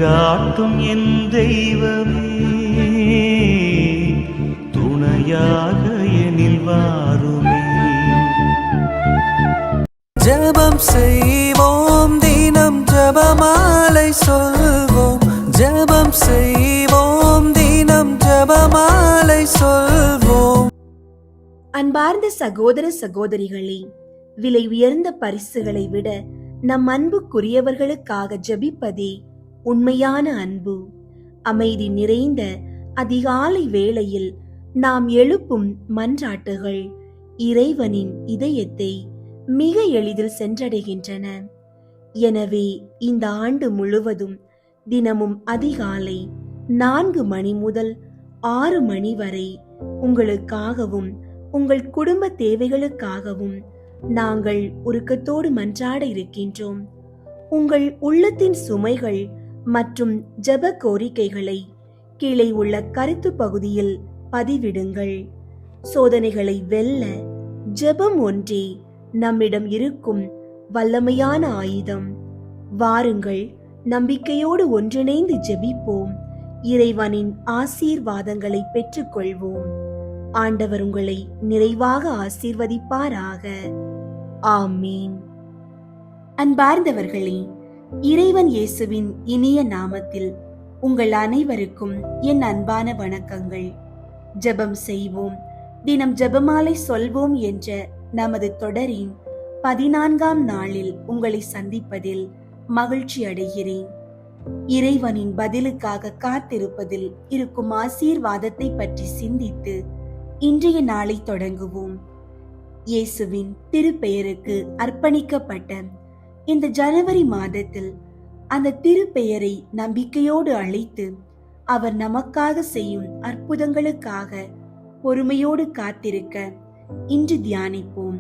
வழிகாட்டும் என் தெய்வமே, துணையாக எனில் வாருமே. ஜெபம் செய்வோம், தினம் ஜெபமாலை சொல்வோம். ஜெபம் செய்வோம், தினம் ஜெபமாலை சொல்வோம். அன்பார்ந்த சகோதர சகோதரிகளே, விலை உயர்ந்த பரிசுகளை விட நம் அன்புக்குரியவர்களுக்காக ஜெபிப்பதே உண்மையான அன்பு. அமைதி நிறைந்த அதிகாலை வேளையில் நாம் எழுப்பும் மன்றாட்டுகள் இறைவனின் இதயத்தை மிக எளிதில் சென்றடைகின்றன. எனவே இந்த ஆண்டு முழுவதும் தினமும் அதிகாலை 4 மணி முதல் 6 மணி வரை உங்களுக்காகவும் உங்கள் குடும்ப தேவைகளுக்காகவும் நாங்கள் உருக்கத்தோடு மன்றாட இருக்கின்றோம். உங்கள் உள்ளத்தின் சுமைகள் மற்றும் ஜெப கோரிக்கைகளை கீழே உள்ள கருத்து பகுதியில் பதிவிடுங்கள். சோதனைகளை வெல்ல ஜெபம் ஒன்றே நம்மிடம் இருக்கும் வல்லமையான ஆயுதம். வாருங்கள், நம்பிக்கையோடு ஒன்றிணைந்து ஜெபிப்போம். இறைவனின் ஆசீர்வாதங்களை பெற்றுக்கொள்வோம். ஆண்டவர் உங்களை நிறைவாக ஆசீர்வதிப்பாராக. ஆமீன். அன்பார்ந்தவர்களே, இறைவன் இயேசுவின் இனிய நாமத்தில் உங்கள் அனைவருக்கும் என் அன்பான வணக்கங்கள். ஜெபம் செய்வோம், தினம் ஜெபமாலை சொல்வோம் என்ற நமது தொடரின் 14ஆம் நாளில் உங்களை சந்திப்பதில் மகிழ்ச்சி அடைகிறேன். இறைவனின் பதிலுக்காக காத்திருப்பதில் இருக்கும் ஆசீர்வாதத்தை பற்றி சிந்தித்து இன்றைய நாளை தொடங்குவோம். இயேசுவின் திருப்பெயருக்கு அர்ப்பணிக்கப்பட்ட இந்த ஜனவரி மாதத்தில் அந்த திருப்பெயரை நம்பிக்கையோடு அழைத்து அவர் நமக்காக செய்யும் அற்புதங்களுக்காக பொறுமையோடு காத்திருக்க இன்று தியானிப்போம்.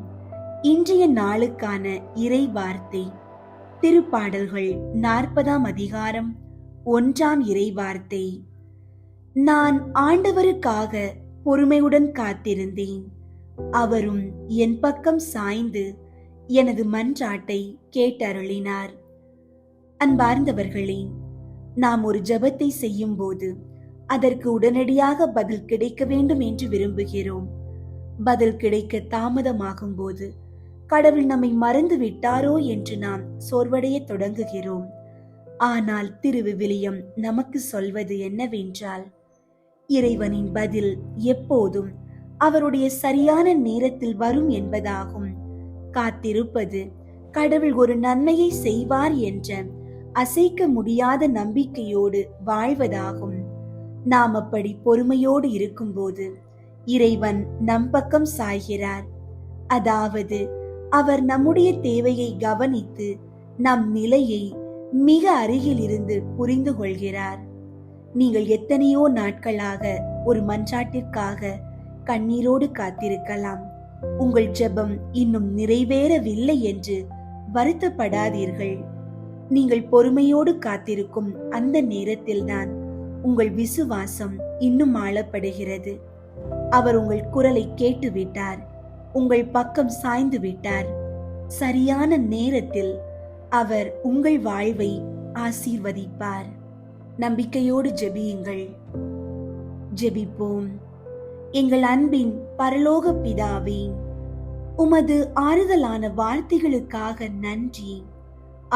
இன்றைய நாளுக்கான இறை வார்த்தை திருப்பாடல்கள் 40ஆம் அதிகாரம் 1ஆம் இறை வார்த்தை. நான் ஆண்டவருக்காக பொறுமையுடன் காத்திருந்தேன், அவரும் என் பக்கம் சாய்ந்து எனது மன்றாட்டை கேட்டருளினார். அன்பார்ந்தவர்களே, நாம் ஒரு ஜெபத்தை செய்யும் போது அதற்கு உடனடியாக பதில் கிடைக்க வேண்டும் என்று விரும்புகிறோம். பதில் கிடைக்க தாமதமாகும் போது கடவுள் நம்மை மறந்து விட்டாரோ என்று நாம் சோர்வடைய தொடங்குகிறோம். ஆனால் திருவிவிலியம் நமக்கு சொல்வது என்னவென்றால், இறைவனின் பதில் எப்போதும் அவருடைய சரியான நேரத்தில் வரும் என்பதாகும். காத்திருப்பது கடவுள் ஒரு நன்மையை செய்வார் என்ற அசைக்க முடியாத நம்பிக்கையோடு வாழ்வதாகும். நாம் அப்படி பொறுமையோடு இருக்கும்போது இறைவன் நம் பக்கம் சாய்கிறார். அதாவது அவர் நம்முடைய தேவையை கவனித்து நம் நிலையை மிக அருகில் இருந்து புரிந்து கொள்கிறார். நீங்கள் எத்தனையோ நாட்களாக ஒரு மன்றாட்டிற்காக கண்ணீரோடு காத்திருக்கலாம். உங்கள் ஜெபம் இன்னும் நிறைவேறவில்லை என்று வருத்தப்படாதீர்கள். நீங்கள் பொறுமையோடு காத்திருக்கும் அந்த நேரத்தில்தான் உங்கள் விசுவாசம் இன்னும் ஆளப்படுகிறது. அவர் உங்கள் குரலை கேட்டுவிட்டார், உங்கள் பக்கம் சாய்ந்து விட்டார். சரியான நேரத்தில் அவர் உங்கள் வாழ்வை ஆசீர்வதிப்பார். நம்பிக்கையோடு ஜெபியுங்கள். ஜெபிப்போம். எங்கள் அன்பின் பரலோக பிதாவே, உமது ஆறுதலான வார்த்தைகளுக்காக நன்றி.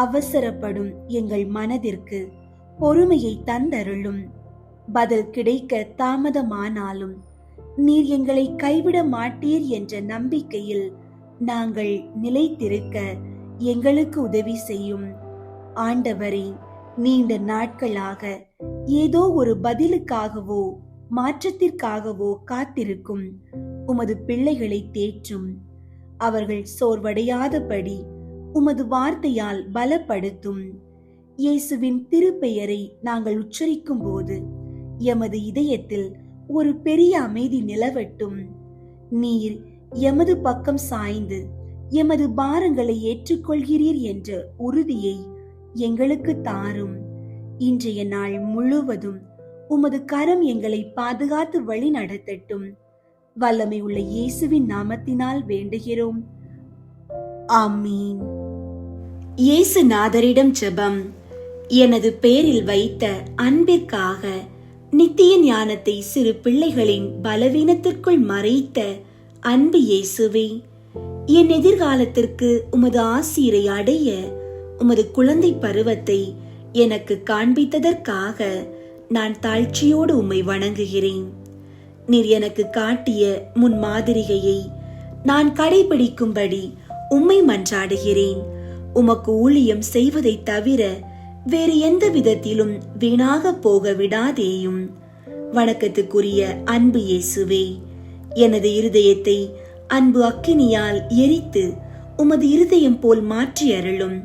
அவசரப்படும் எங்கள் மனதிற்கு பொறுமையை தந்தருளும். பதில் கிடைக்க தாமதமானாலும் நீர் எங்களை கைவிட மாட்டீர் என்ற நம்பிக்கையில் நாங்கள் நிலைத்திருக்க எங்களுக்கு உதவி செய்யும். ஆண்டவரே, நீண்ட நாட்களாக ஏதோ ஒரு பதிலுக்காகவோ மாற்றத்திற்காகவோ காத்திருக்கும் உமது பிள்ளைகளை தேற்றும். அவர்கள் சோர்வடையாதபடி உமது வார்த்தையால் பலப்படுத்தும். இயேசுவின் திருப்பெயரை நாங்கள் உச்சரிக்கும் போது எமது இதயத்தில் ஒரு பெரிய அமைதி நிலவட்டும். நீர் எமது பக்கம் சாய்ந்து எமது பாரங்களை ஏற்றுக்கொள்கிறீர் என்ற உறுதியை எங்களுக்கு தாரும். இன்றைய நாள் முழுவதும் உமது கரம் எங்களை பாதுகாத்து வழி நடத்தட்டும். வல்லமை உள்ள இயேசுவின் நாமத்தினால் வேண்டுகிறோம். ஆமீன். இயேசு நாதரிடம் ஜெபம். எனது பேரில் வைத்த அன்பிற்காக நித்திய ஞானத்தை சிறு பிள்ளைகளின் பலவீனத்திற்குள் மறைத்த அன்பு இயேசுவே, என் எதிர்காலத்திற்கு உமது ஆசீரை அடைய உமது குழந்தை பருவத்தை எனக்கு காண்பித்ததற்காக நான் தாழ்ச்சியோடு உம்மை வணங்குகிறேன். நீர் எனக்கு காட்டிய முன்மாதிரிகையை நான் கடைபிடிக்கும்படி உம்மை மன்றாடுகிறேன். உமக்கு ஊழியம் செய்வதை தவிர வேறு எந்த விதத்திலும் வீணாக போக விடாதேயும். வணக்கத்துக்குரிய அன்பு இயேசுவே, எனது இருதயத்தை அன்பு அக்கினியால் எரித்து உமது இருதயம் போல் மாற்றி அருளும்.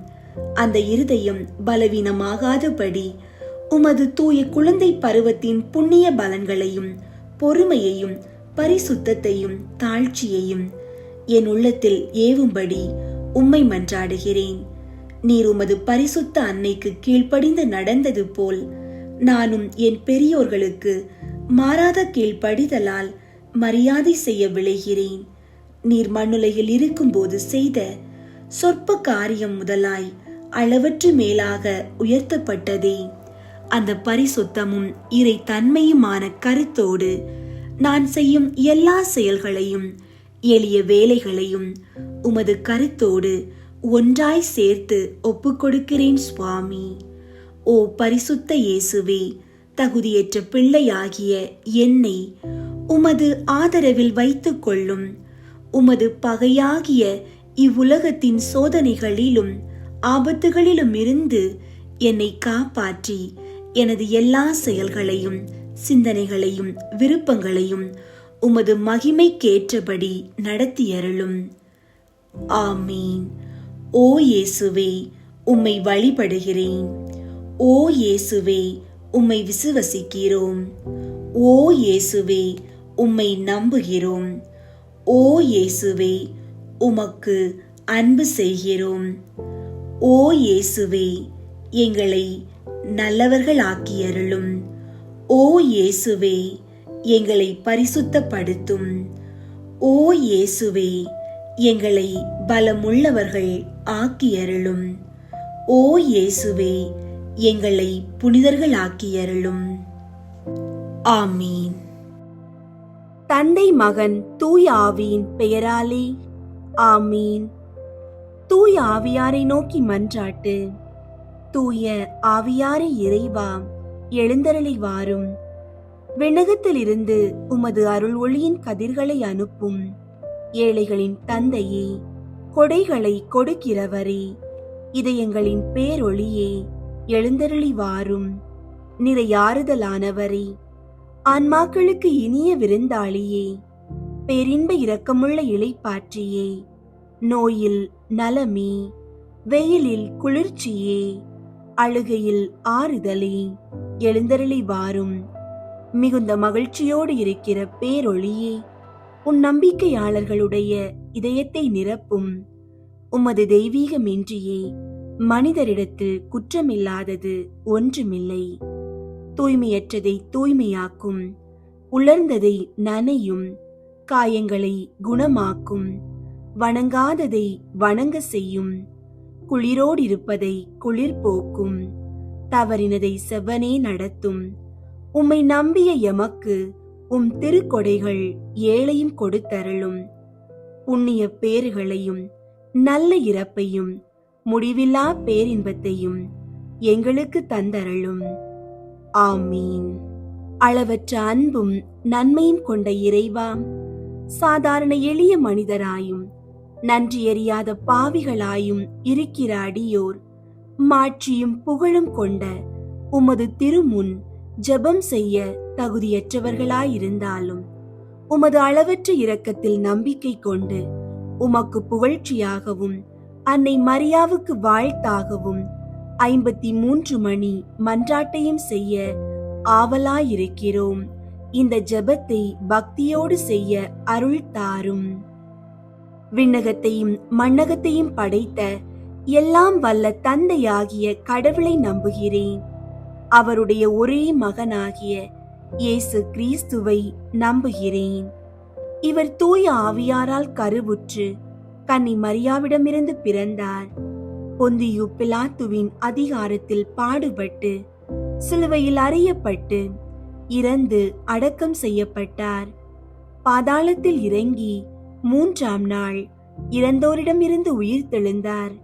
அந்த இருதயம் பலவீனமாகாதபடி உமது தூய குழந்தை பருவத்தின் புண்ணிய பலன்களையும் பொறுமையையும் பரிசுத்தத்தையும் தாழ்ச்சியையும் என் உள்ளத்தில் ஏவும்படி உம்மை மன்றாடுகிறேன். நீர் உமது பரிசுத்த அன்னைக்கு கீழ்ப்படிந்து நடந்தது போல் நானும் என் பெரியோர்களுக்கு மாறாத கீழ்ப்படிதலால் மரியாதை செய்ய விளைகிறேன். நீர் மண்ணுலகில் இருக்கும்போது செய்த சொற்ப காரியம் முதலாய் அளவற்று மேலாக உயர்த்தப்பட்டதே. அந்த பரிசுத்தமும் இறை தன்மையுமான கருத்தோடு நான் செய்யும் எல்லா செயல்களையும் எளிய வேலைகளையும் உமது கருத்தோடு ஒன்றாய் சேர்த்து ஒப்புக்கொடுக்கிறேன் சுவாமி. ஓ பரிசுத்த இயேசுவே, தகுதியற்ற பிள்ளையாகிய என்னை உமது ஆதரவில் வைத்துக் கொள்ளும். உமது பகையாகிய இவ்வுலகத்தின் சோதனைகளிலும் ஆபத்துகளிலும் இருந்து என்னை காப்பாற்றி எனது எல்லா செயல்களையும் சிந்தனைகளையும் விருப்பங்களையும் உமது மகிமைக்கேற்றபடி நடத்தியருளும். ஆமீன். ஓ இயேசுவே, உம்மை வழிபடுகிறேன். ஓ இயேசுவே, உம்மை விசுவசிக்கிறோம். ஓ இயேசுவே, உம்மை நம்புகிறோம். ஓ இயேசுவே, உமக்கு அன்பு செய்கிறோம். ஓ இயேசுவே, எங்களை நல்லவர்களாக்கியருளும். ஓ இயேசுவே, எங்களை பரிசுத்தப்படுத்தும். ஓ இயேசுவே, எங்களை பலமுள்ளவர்கள் ஆக்கியருளும். ஓ இயேசுவே, எங்களை புனிதர்களாக்கியருளும். ஆமீன். தந்தை மகன் தூய ஆவியின் பெயராலே ஆமீன். தூய ஆவியாரை நோக்கி மன்றாட்டு. தூய ஆவியாரை இறைவா, எழுந்தருளி வாரும். விண்ணகத்திலிருந்து உமது அருள் ஒளியின் கதிர்களை அனுப்பும். ஏழைகளின் தந்தையே, கொடைகளை கொடுக்கிறவரே, இதயங்களின் பேரொளியே, எழுந்தருளி வாரும். நிறையாறுதலானவரே, ஆன்மாக்களுக்கு இனிய விருந்தாளியே, பேரின்ப இரக்கமுள்ள இளைப்பாற்றியே, நோயில் நலமே, வெயிலில் குளிர்ச்சியே, அழுகையில் ஆறுதலே, எழுந்தருளி வாரும். மிகுந்த மகிழ்ச்சியோடு இருக்கிற பேரொளியே, உன் நம்பிக்கையாளர்களுடைய இதயத்தை நிரப்பும். உமது தெய்வீகமின்றியே மனிதரிடத்தில் குற்றமில்லாதது ஒன்றுமில்லை. தூய்மையற்றதை தூய்மையாக்கும், உலர்ந்ததை நனையும், காயங்களை குணமாக்கும், வணங்காததை வணங்க செய்யும், குளிரோடிருப்பதை குளிர் போக்கும், தவறினதை செவ்வனே நடத்தும். உம்மை நம்பிய எமக்கு உம் திருக்கொடைகள் ஏழையும் கொடுத்தருளும். புண்ணிய பேறுகளையும் நல்ல இறப்பையும் முடிவில்லா பேரின்பத்தையும் எங்களுக்கு தந்தருளும். ஆமீன். அளவற்ற அன்பும் நன்மையும் கொண்ட இறைவா, சாதாரண எளிய மனிதராயும் நன்றியறியாத பாவிகளாயும் இருக்கிற அடியோர் மாட்சியும் புகழும் கொண்ட உமது திருமுன் ஜெபம் செய்ய தகுதியற்றவர்களாயிருந்தாலும் உமது அளவற்ற இரக்கத்தில் நம்பிக்கை கொண்டு உமக்கு புகழ்ச்சியாகவும் அன்னை மரியாவுக்கு வாழ்த்தாகவும் 53 மணி மன்றாட்டையும் செய்ய ஆவலாயிருக்கிறோம். இந்த ஜெபத்தை பக்தியோடு செய்ய அருள் தாரும். விண்ணகத்தையும் மண்ணகத்தையும் படைத்த எல்லாம் வல்ல தந்தையாகிய கடவுளை நம்புகிறேன். அவருடைய ஒரே மகனாகிய இயேசு கிறிஸ்துவை நம்புகிறேன். இவர் தூய ஆவியாரால் கருவுற்று கன்னி மரியாவிடமிருந்து பிறந்தார். பொந்தியு பிலாத்துவின் அதிகாரத்தில் பாடுபட்டு சிலுவையில் அறையப்பட்டு இறந்து அடக்கம் செய்யப்பட்டார். பாதாளத்தில் இறங்கி 3ஆம் நாள் இறந்தோரிடமிருந்து உயிர் தெழுந்தார்.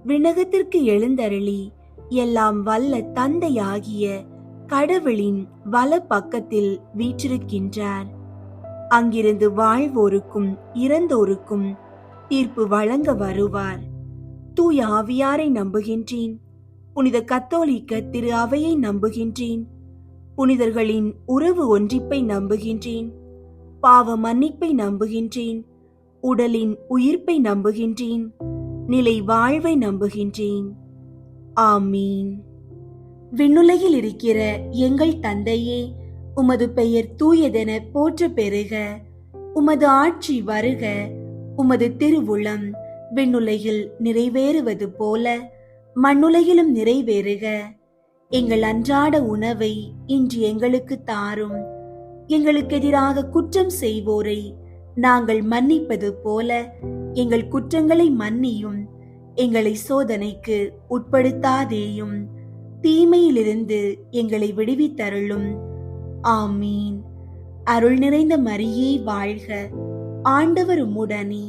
விண்ணகத்திற்கு எழுந்தருளி எல்லாம் வல்ல தந்தையாகிய கடவுளின் வல பக்கத்தில் வீற்றிருக்கின்றார். அங்கிருந்து வாழ்வோருக்கும் இறந்தோருக்கும் தீர்ப்பு வழங்க வருவார். தூய ஆவியாரை நம்புகின்றேன். புனித கத்தோலிக்க திரு அவையை நம்புகின்றேன். புனிதர்களின் உறவு ஒன்றிப்பை நம்புகின்றேன். பாவ மன்னிப்பை நம்புகின்றேன். உடலின் உயிர்ப்பை நம்புகின்றேன். நிலை வாழ்வை நம்புகின்றேன். ஆமீன். விண்ணுலகில் இருக்கிற எங்கள் தந்தையே, உமது பெயர் தூயதென போற்ற பெறுக. உமது ஆட்சி வருக. உமது திருவுளம் விண்ணுலகில் நிறைவேறுவது போல மண்ணுலகிலும் நிறைவேறுக. எங்கள் அன்றாட உணவை இன்று எங்களுக்கு தாரும். எங்களுக்கு எதிராக குற்றம் செய்வோரை நாங்கள் மன்னிப்பது போல எங்கள் குற்றங்களை மன்னியும். எங்களை சோதனைக்கு உட்படுத்தாதேயும், தீமையிலிருந்து எங்களை விடுவித்தருளும். ஆமீன். அருள் நிறைந்த மரியே வாழ்க. ஆண்டவர் உம்முடனே,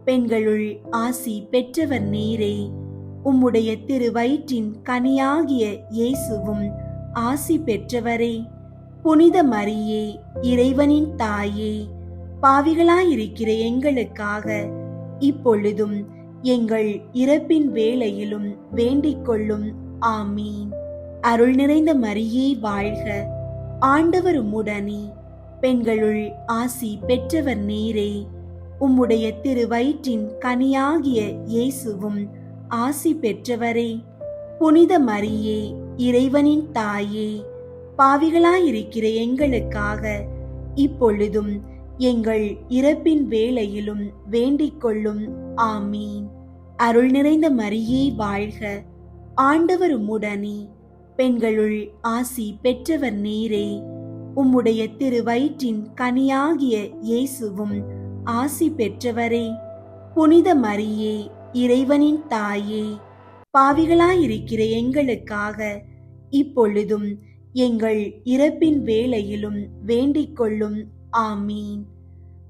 பெண்களுள் ஆசி பெற்றவர் நீரே. உம்முடைய திருவயிற்றின் கனியாகிய இயேசுவும் ஆசி பெற்றவரே. புனித மரியே, இறைவனின் தாயே, பாவிகளாயிருக்கிற எங்களுக்காக இப்பொழுதும் எங்கள் இறப்பின் வேளையிலும் வேண்டிக் கொள்ளும். ஆமீன். அருள் நிறைந்த மரியே வாழ்க. ஆண்டவர் உம்முடனே, பெண்களுள் ஆசி பெற்றவர் நீரே. உம்முடைய திருவயிற்றின் கனியாகிய இயேசுவும் ஆசி பெற்றவரே. புனித மரியே, இறைவனின் தாயே, பாவிகளாயிருக்கிற எங்களுக்காக இப்பொழுதும் எங்கள் இறப்பின் வேளையிலும் வேண்டிக் கொள்ளும். ஆமீன். அருள் நிறைந்த மரியே வாழ்க. ஆண்டவர் உம்முடனே, பெண்களுள் ஆசி பெற்றவர் நீரே. உம்முடைய திருவயிற்றின் கனியாகிய இயேசுவும் ஆசி பெற்றவரே. புனித மரியே, இறைவனின் தாயே, பாவிகளாயிருக்கிற எங்களுக்காக இப்பொழுதும் எங்கள் இறப்பின் வேளையிலும் வேண்டிக் கொள்ளும். ஆமீன்.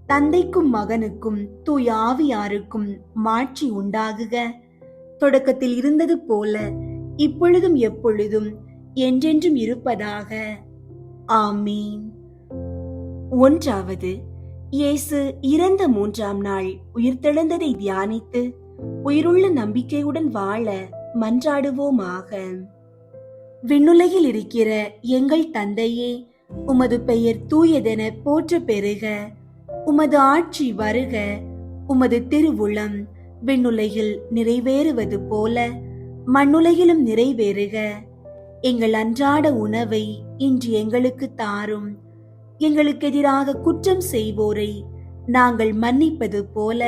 தந்தைக்கும் மகனுக்கும் தூய ஆவியாருக்கும் மாட்சி உண்டாகுக. தொடக்கத்தில் இருந்தது போல இப்பொழுதும் எப்பொழுதும் என்றென்றும் இருப்பதாக. ஆமீன். 1. இயேசு இறந்த 3ஆம் நாள் உயிர்த்தெழுந்ததை தியானித்து உயிருள்ள நம்பிக்கையுடன் வாழ மன்றாடுவோமாக. விண்ணுலகில் இருக்கிற எங்கள் தந்தையே, உமது பெயர் தூயதென போற்ற பெறுக. உமது ஆட்சி வருக. உமது திருவுளம் விண்ணுலகில் நிறைவேறுவது போல மண்ணுலகிலும் நிறைவேறுக. எங்கள் அன்றாட உணவை இன்று எங்களுக்கு தாரும். எங்களுக்கு எதிராக குற்றம் செய்வோரை நாங்கள் மன்னிப்பது போல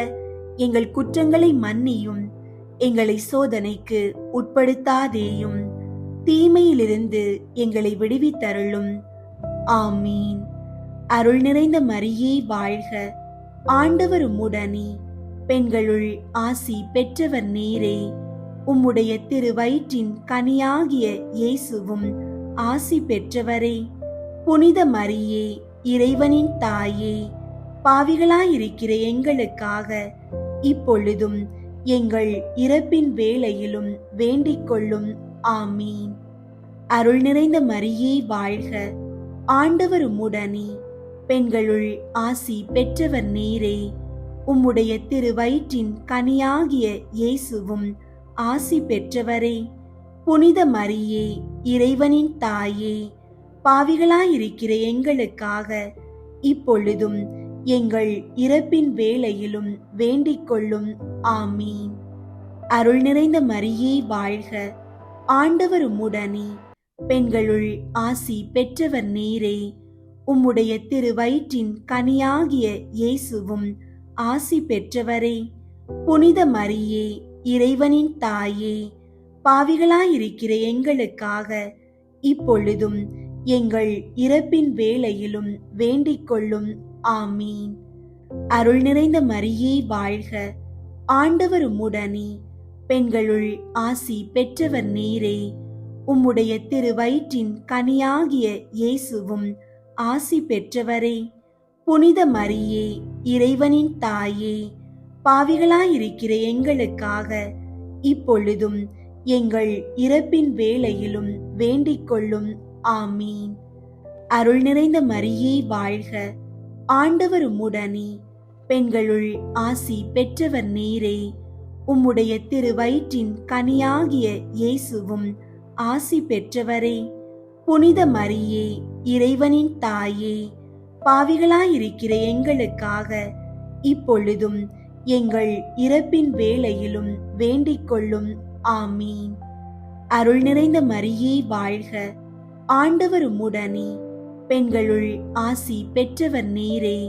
எங்கள் குற்றங்களை மன்னியும். எங்களை சோதனைக்கு உட்படுத்தாதேயும், தீமையிலிருந்து எங்களை விடுவித்தருளும். ஆமீன். அருள் நிறைந்த மரியே வாழ்க. ஆண்டவர் உம்முடனே, பெண்களுள் ஆசி பெற்றவர் நீரே. உம்முடைய திருவயிற்றின் கனியாகிய இயேசுவும் ஆசி பெற்றவரே. புனித மரியே, இறைவனின் தாயே, பாவிகளாயிருக்கிற எங்களுக்காக இப்பொழுதும் எங்கள் இறப்பின் வேளையிலும் வேண்டிக் கொள்ளும். ஆமீன். அருள் நிறைந்த மரியே வாழ்க. ஆண்டவர் உம்முடனே, பெண்களுள் ஆசி பெற்றவர் நீரே. உம்முடைய திருவயிற்றின் கனியாகிய இயேசுவும் ஆசி பெற்றவரே. புனித மரியே, இறைவனின் தாயே, பாவிகளாயிருக்கிற எங்களுக்காக இப்பொழுதும் எங்கள் இறப்பின் வேளையிலும் வேண்டிக் கொள்ளும். ஆமீன். அருள் நிறைந்த மரியே வாழ்க. ஆண்டவர் உம்முடனே, பெண்களுள் ஆசி பெற்றவர் நீரே. உம்முடைய திருவயிற்றின் கனியாகிய இயேசுவும் ஆசி பெற்றவரே. புனித மரியே, இறைவனின் தாயே, பாவிகளாயிருக்கிற எங்களுக்காக இப்பொழுதும் எங்கள் இறப்பின் வேளையிலும் வேண்டிக் கொள்ளும். ஆமீன். அருள் நிறைந்த மரியே வாழ்க. ஆண்டவர் உம்முடனே, பெண்களுள் ஆசி பெற்றவர் நீரே. உம்முடைய திருவயிற்றின் கனியாகிய இயேசுவும் ஆசி பெற்றவரே. புனித மரியே, இறைவனின் தாயே, பாவிகளாயிருக்கிற எங்களுக்காக இப்பொழுதும் எங்கள் இறப்பின் வேளையிலும் வேண்டிக் கொள்ளும். ஆமீன். அருள் நிறைந்த மரியே வாழ்க, ஆண்டவர் உம்முடனே. பெண்களுள் ஆசி பெற்றவர் நீரே. உம்முடைய திருவயிற்றின் கனியாகிய இயேசுவும் ஆசி பெற்றவரே. புனித மரியே, இறைவனின் தாயே, பாவிகளாயிருக்கிற எங்களுக்காக இப்பொழுதும் எங்கள் இறப்பின் வேளையிலும் வேண்டிக் கொள்ளும். ஆமீன். அருள் நிறைந்த மரியே வாழ்க, ஆண்டவர் உம்முடனே. பெண்களுள் ஆசி பெற்றவர் நீரே.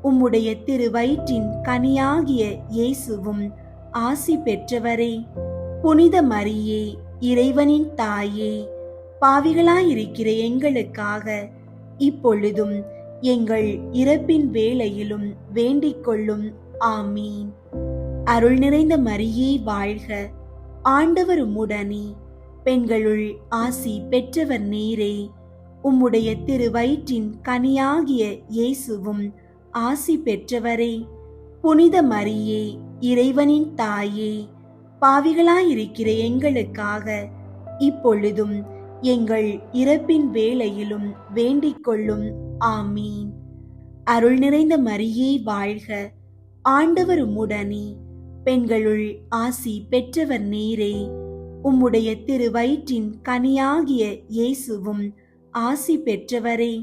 உம்முடைய திருவயிற்றின் கனியாகிய இயேசுவும் ஆசி பெற்றவரே. புனித மரியே, இறைவனின் தாயே, பாவிகளாயிருக்கிற எங்களுக்காக இப்பொழுதும் எங்கள் இறப்பின் வேளையிலும் வேண்டிக் கொள்ளும். ஆமீன். அருள் நிறைந்த மரியே வாழ்க, ஆண்டவர் உம்முடனே. பெண்களுள் ஆசி பெற்றவர் நீரே. உம்முடைய திருவயிற்றின் கனியாகிய இயேசுவும் ஆசி பெற்றவரே. புனித மரியே, இறைவனின் தாயே, பாவிகளாயிருக்கிற எங்களுக்காக இப்பொழுதும் எங்கள் இறப்பின் வேளையிலும் வேண்டிக் கொள்ளும். ஆமீன். அருள் நிறைந்த மரியே வாழ்க, ஆண்டவர் உம்முடனே. பெண்களுள் ஆசி பெற்றவர் நீரே. உம்முடைய திருவயிற்றின் கனியாகிய இயேசுவும் ஆசி பெற்றவரே.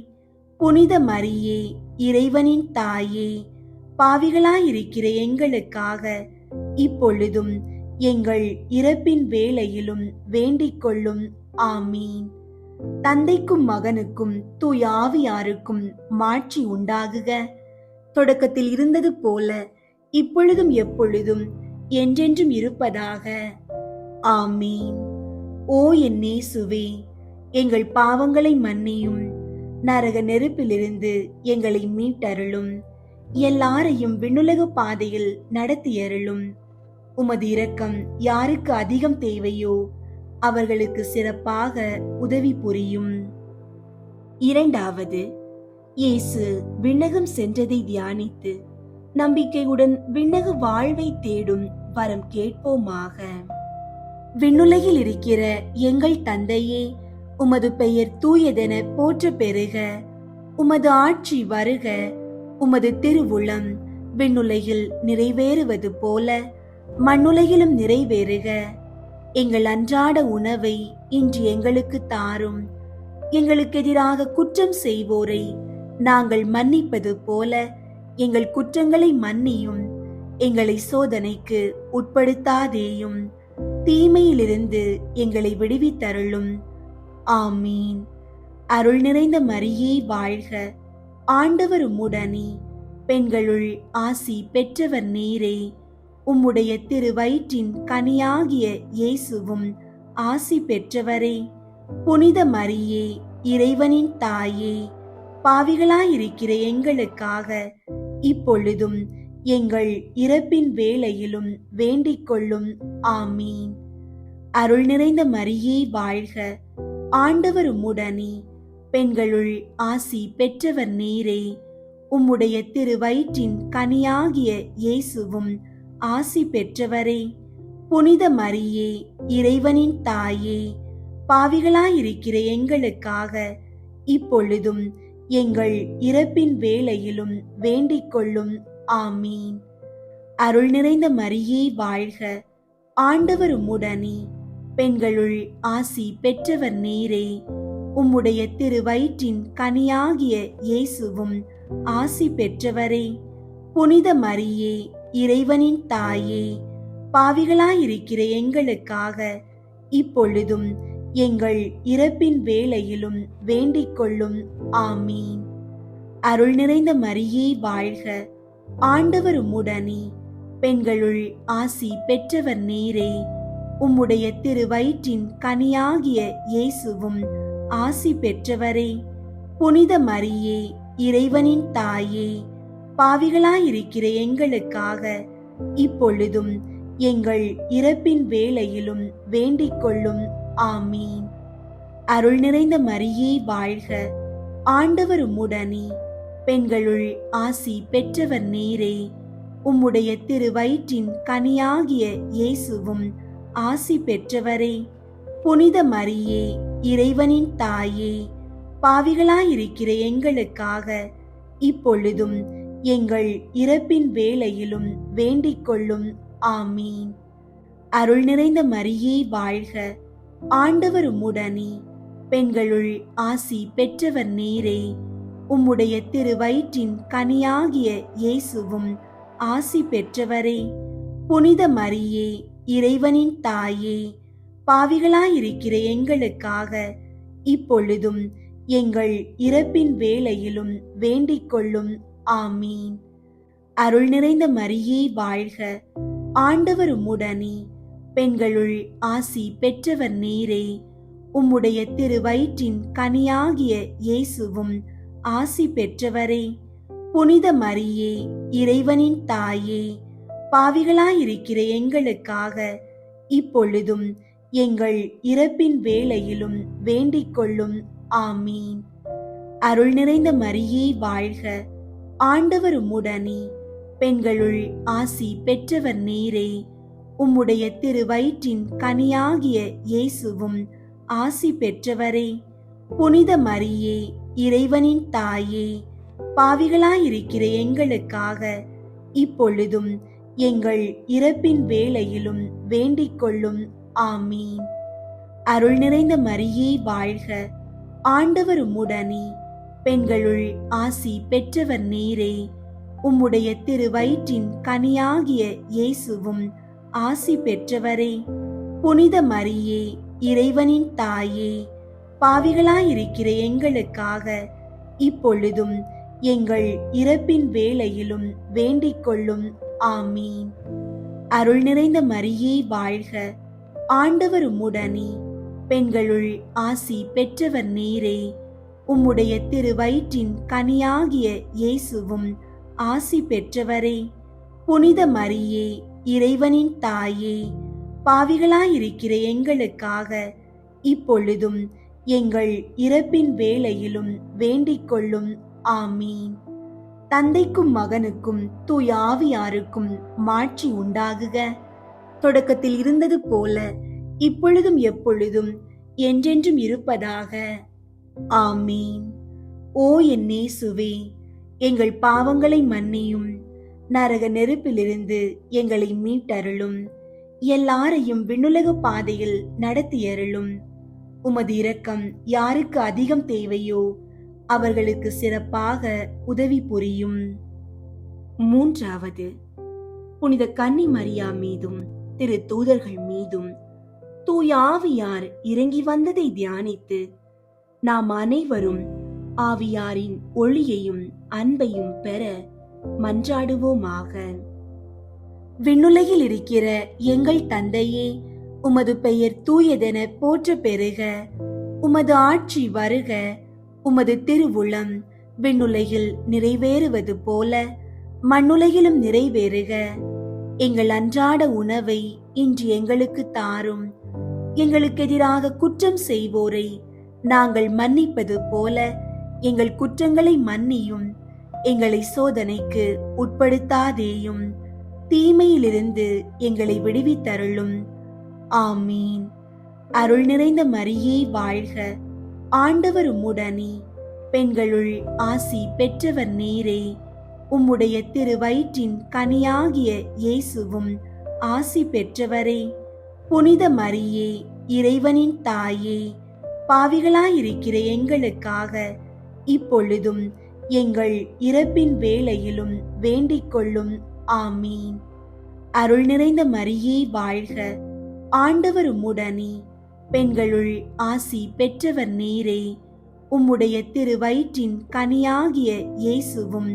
புனித மரியே, இறைவனின் தாயே, பாவிகளாயிருக்கிற எங்களுக்காக இப்பொழுதும் எங்கள் இறப்பின் வேளையிலும் வேண்டிக் கொள்ளும். ஆமீன். தந்தைக்கும் மகனுக்கும் தூய ஆவியாருக்கும் மாட்சி உண்டாகுக. தொடக்கத்தில் இருந்தது போல இப்பொழுதும் எப்பொழுதும் என்றென்றும் இருப்பதாக. ஆமீன். ஓ என் இயேசுவே, எங்கள் பாவங்களை மன்னியும். நரக நெருப்பிலிருந்து எங்களை மீட்டருளும். எல்லாரையும் விண்ணுலக பாதையில் நடத்தியருளும். உமது இரக்கம் யாருக்கு அதிகம் தேவையோ அவர்களுக்கு சிறப்பாக உதவி புரியும். இரண்டாவது, இயேசு விண்ணகம் சென்றதை தியானித்து நம்பிக்கையுடன் விண்ணக வாழ்வை தேடும் வரம் கேட்போமாக. விண்ணுலகில் இருக்கிற எங்கள் தந்தையே, உமது பெயர் தூயதென போற்ற பெறுக. உமது ஆட்சி வருக. உமது திருவுளம் விண்ணுலகில் நிறைவேறுவது போல மண்ணுலகிலும் நிறைவேறுக. எங்கள் அன்றாட உணவை இன்று எங்களுக்கு தாரும். எங்களுக்கு எதிராக குற்றம் செய்வோரை நாங்கள் மன்னிப்பது போல எங்கள் குற்றங்களை மன்னியும். எங்களை சோதனைக்கு உட்படுத்தாதேயும், தீமையிலிருந்து எங்களை விடுவித்தருளும். ஆமீன். அருள் நிறைந்த மரியே வாழ்க, ஆண்டவர் உம்முடனே. பெண்களுள் ஆசி பெற்றவர் நீரே. உம்முடைய திருவயிற்றின் கனியாகிய இயேசுவும் ஆசி பெற்றவரே. புனித மரியே, இறைவனின் தாயே, பாவிகளாயிருக்கிற எங்களுக்காக இப்பொழுதும் எங்கள் இறப்பின் வேளையிலும் வேண்டிக் கொள்ளும். ஆமீன். அருள் நிறைந்த மரியே வாழ்க, ஆண்டவர் உம்முடனே. பெண்களுள் ஆசி பெற்றவர் நீரே. உம்முடைய திருவயிற்றின் கனியாகிய இயேசுவும் ஆசி பெற்றவரே. புனித மரியே, இறைவனின் தாயே, பாவிகளாயிருக்கிற எங்களுக்காக இப்பொழுதும் எங்கள் இறப்பின் வேளையிலும் வேண்டிக் கொள்ளும். ஆமீன். அருள் நிறைந்த மரியே வாழ்க, ஆண்டவர் உம்முடனே. பெண்களுள் ஆசி பெற்றவர் நீரே. உம்முடைய திருவயிற்றின் கனியாகிய இயேசுவும் ஆசி பெற்றவரே. புனித மரியே, இறைவனின் தாயே, பாவிகளாயிருக்கிற எங்களுக்காக இப்பொழுதும் எங்கள் இறப்பின் வேளையிலும் வேண்டிக் கொள்ளும். ஆமீன். அருள் நிறைந்த மரியே வாழ்க, ஆண்டவர் உம்முடனே. பெண்களுள் ஆசி பெற்றவர் நீரே. உம்முடைய திருவயிற்றின் கனியாகிய இயேசுவும் ஆசி பெற்றவரே. புனித மரியே, இறைவனின் தாயே, பாவிகளாயிருக்கிற எங்களுக்காக இப்பொழுதும் எங்கள் இறப்பின் வேளையிலும் வேண்டிக் கொள்ளும். ஆமீன். அருள் நிறைந்த மரியே வாழ்க, ஆண்டவர் உம்முடனே, பெண்களுள் ஆசி பெற்றவர் நீரே. உம்முடைய திருவயிற்றின் கனியாகிய இயேசுவும் ஆசி பெற்றவரே. புனித மரியே, இறைவனின் தாயே, பாவிகளாயிருக்கிற எங்களுக்காக இப்பொழுதும் எங்கள் இறப்பின் வேளையிலும் வேண்டிக் கொள்ளும். ஆமீன். அருள் நிறைந்த மரியே வாழ்க, ஆண்டவர் உம்முடனே, பெண்களுள் ஆசி பெற்றவர் நீரே. உம்முடைய திருவயிற்றின் கனியாகிய இயேசுவும் ஆசி பெற்றவரே. புனித மரியே, இறைவனின் தாயே, பாவிகளாயிருக்கிற எங்களுக்காக இப்பொழுதும் எங்கள் இறப்பின் வேளையிலும் வேண்டிக் கொள்ளும். ஆமீன். அருள் நிறைந்த மரியே வாழ்க, ஆண்டவர் உம்முடனே, பெண்களுள் ஆசி பெற்றவர் நீரே. உம்முடைய திருவயிற்றின் கனியாகிய இயேசுவும் ஆசி பெற்றவரே. புனித மரியே, இறைவனின் தாயே, பாவிகளாயிருக்கிற எங்களுக்காக இப்பொழுதும் எங்கள் இறப்பின் வேளையிலும் வேண்டிக் கொள்ளும். ஆமீன். அருள் நிறைந்த மரியே வாழ்க, ஆண்டவர் உம்முடனே, பெண்களுள் ஆசி பெற்றவர் நீரே. உம்முடைய திருவயிற்றின் கனியாகிய இயேசுவும் ஆசி பெற்றவரே. புனித மரியே, இறைவனின் தாயே, பாவிகளாயிருக்கிற எங்களுக்காக இப்பொழுதும் எங்கள் இறப்பின் வேளையிலும் வேண்டிக் கொள்ளும். ஆமீன். அருள் நிறைந்த மரியே வாழ்க, ஆண்டவர் உம்முடனே, பெண்களுள் ஆசி பெற்றவர் நீரே. உம்முடைய திருவயிற்றின் கனியாகிய இயேசுவும் ஆசி பெற்றவரே. புனித மரியே, இறைவனின் தாயே, பாவிகளாயிருக்கிற எங்களுக்காக இப்பொழுதும் எங்கள் இறப்பின் வேளையிலும் வேண்டிக் கொள்ளும். ஆமீன். அருள் நிறைந்த மரியே வாழ்க, ஆண்டவர் உம்முடனே, பெண்களுள் ஆசி பெற்றவர் நீரே. உம்முடைய திருவயிற்றின் கனியாகிய இயேசுவும் ஆசி பெற்றவரே. புனித மரியே, இறைவனின் தாயே, பாவிகளாயிருக்கிற எங்களுக்காக இப்பொழுதும் எங்கள் இறப்பின் வேளையிலும் வேண்டிக் கொள்ளும். ஆமீன். தந்தைக்கும் மகனுக்கும் தூய ஆவியாருக்கும் மாட்சி உண்டாகுக. தொடக்கத்தில் இருந்தது போல இப்பொழுதும் எப்பொழுதும் என்றென்றும் இருப்பதாக. ஆமீன். ஓ என் இயேசுவே, எங்கள் பாவங்களை மன்னியும், நரக நெருப்பிலிருந்து எங்களை மீட்டருளும், எல்லாரையும் விண்ணுலக பாதையில் நடத்தியருளும். உமது இரக்கம் யாருக்கு அதிகம் தேவையோ அவர்களுக்கு சிறப்பாக உதவி புரியும். மூன்றாவது, புனித கன்னி மரியா மீதும் திரு தூதர்கள் மீதும் தூய ஆவியார் இறங்கி வந்ததை தியானித்து நாம் அனைவரும் ஆவியாரின் ஒளியையும் அன்பையும் பெற மன்றாடுவோமாக. விண்ணுலகில் இருக்கிற எங்கள் தந்தையே, உமது பெயர் தூயதென போற்ற பெறுக. உமது ஆட்சி வருக. உமது திருவுளம் விண்ணுலகில் நிறைவேறுவது போல மண்ணுலகிலும் நிறைவேறுக. எங்கள் அன்றாட உணவை இன்று எங்களுக்கு தாரும். எங்களுக்கு எதிராக குற்றம் செய்வோரை நாங்கள் மன்னிப்பது போல எங்கள் குற்றங்களை மன்னியும். எங்களை சோதனைக்கு உட்படுத்தாதேயும், தீமையிலிருந்து எங்களை விடுவித்தருளும். ஆமீன். அருள் நிறைந்த மரியே வாழ்க, ஆண்டவர் உம்முடனே, பெண்களுள் ஆசி பெற்றவர் நீரே. உம்முடைய திருவயிற்றின் கனியாகிய இயேசுவும் ஆசி பெற்றவரே. புனித மரியே, இறைவனின் தாயே, பாவிகளாயிருக்கிற எங்களுக்காக இப்பொழுதும் எங்கள் இறப்பின் வேளையிலும் வேண்டிக் கொள்ளும். ஆமீன். அருள் நிறைந்த மரியே வாழ்க, ஆண்டவர் உம்முடனே, பெண்களுள் ஆசி பெற்றவர் நீரே. உம்முடைய திருவயிற்றின் கனியாகிய இயேசுவும்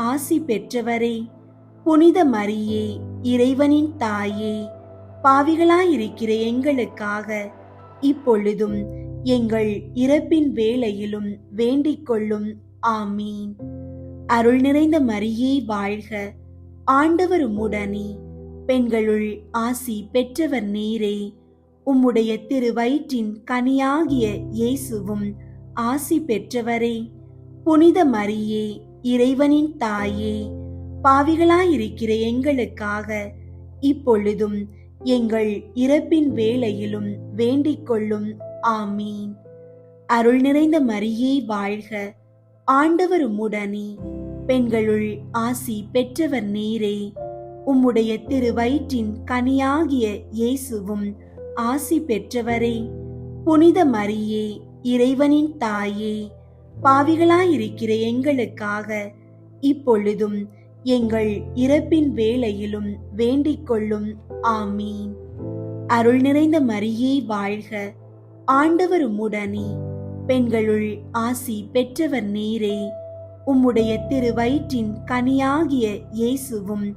ஆசி பெற்றவரே. புனித மரியே, இறைவனின் தாயே, பாவிகளாயிருக்கிற எங்களுக்காக இப்பொழுதும் எங்கள் இறப்பின் வேளையிலும் வேண்டிக் கொள்ளும். ஆமீன். அருள் நிறைந்த மரியே வாழ்க, ஆண்டவர் உம்முடனே, பெண்களுள் ஆசி பெற்றவர் நீரே. உம்முடைய திருவயிற்றின் கனியாகிய இயேசுவும் ஆசி பெற்றவரே. புனித மரியே, இறைவனின் தாயே, பாவிகளாயிருக்கிற எங்களுக்காக இப்பொழுதும் எங்கள் இறப்பின் வேளையிலும் வேண்டிக் கொள்ளும். ஆமீன். அருள் நிறைந்த மரியே வாழ்க, ஆண்டவர் உம்முடனே. பெண்களுள் ஆசி பெற்றவர் நீரே. உம்முடைய திருவயிற்றின் கனியாகிய இயேசுவும் ஆசி பெற்றவரே. புனித மரியே, இறைவனின் தாயே, பாவிகளாயிருக்கிற எங்களுக்காக இப்பொழுதும் எங்கள் இறப்பின் வேளையிலும் வேண்டிக் கொள்ளும். ஆமீன். அருள் நிறைந்த மரியே வாழ்க, ஆண்டவர் உம்முடனே. பெண்களுள் ஆசி பெற்றவர் நீரே. உம்முடைய திருவயிற்றின் கனியாகிய இயேசுவும்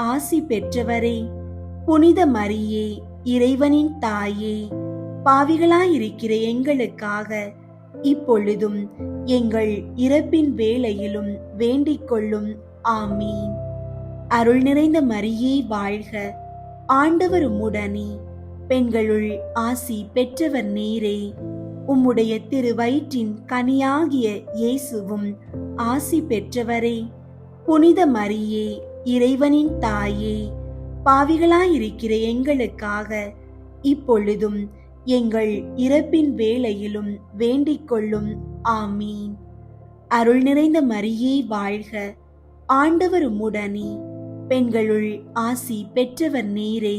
ஆசி பெற்றவரே. புனித மரியே, இறைவனின் தாயே, பாவிகளாயிருக்கிற எங்களுக்காக இப்பொழுதும் எங்கள் இறப்பின் வேளையிலும் வேண்டிக் கொள்ளும். ஆமீன். அருள் நிறைந்த மரியே வாழ்க, ஆண்டவர் உம்முடனே. பெண்களுள் ஆசி பெற்றவர் நீரே. உம்முடைய திருவயிற்றின் கனியாகிய இயேசுவும் ஆசி பெற்றவரே. புனித மரியே, இறைவனின் தாயே, பாவிகளாயிருக்கிற எங்களுக்காக இப்பொழுதும் எங்கள் இறப்பின் வேளையிலும் வேண்டிக் கொள்ளும். ஆமீன். அருள் நிறைந்த மரியே வாழ்க, ஆண்டவர் உம்முடனே. பெண்களுள் ஆசி பெற்றவர் நீரே.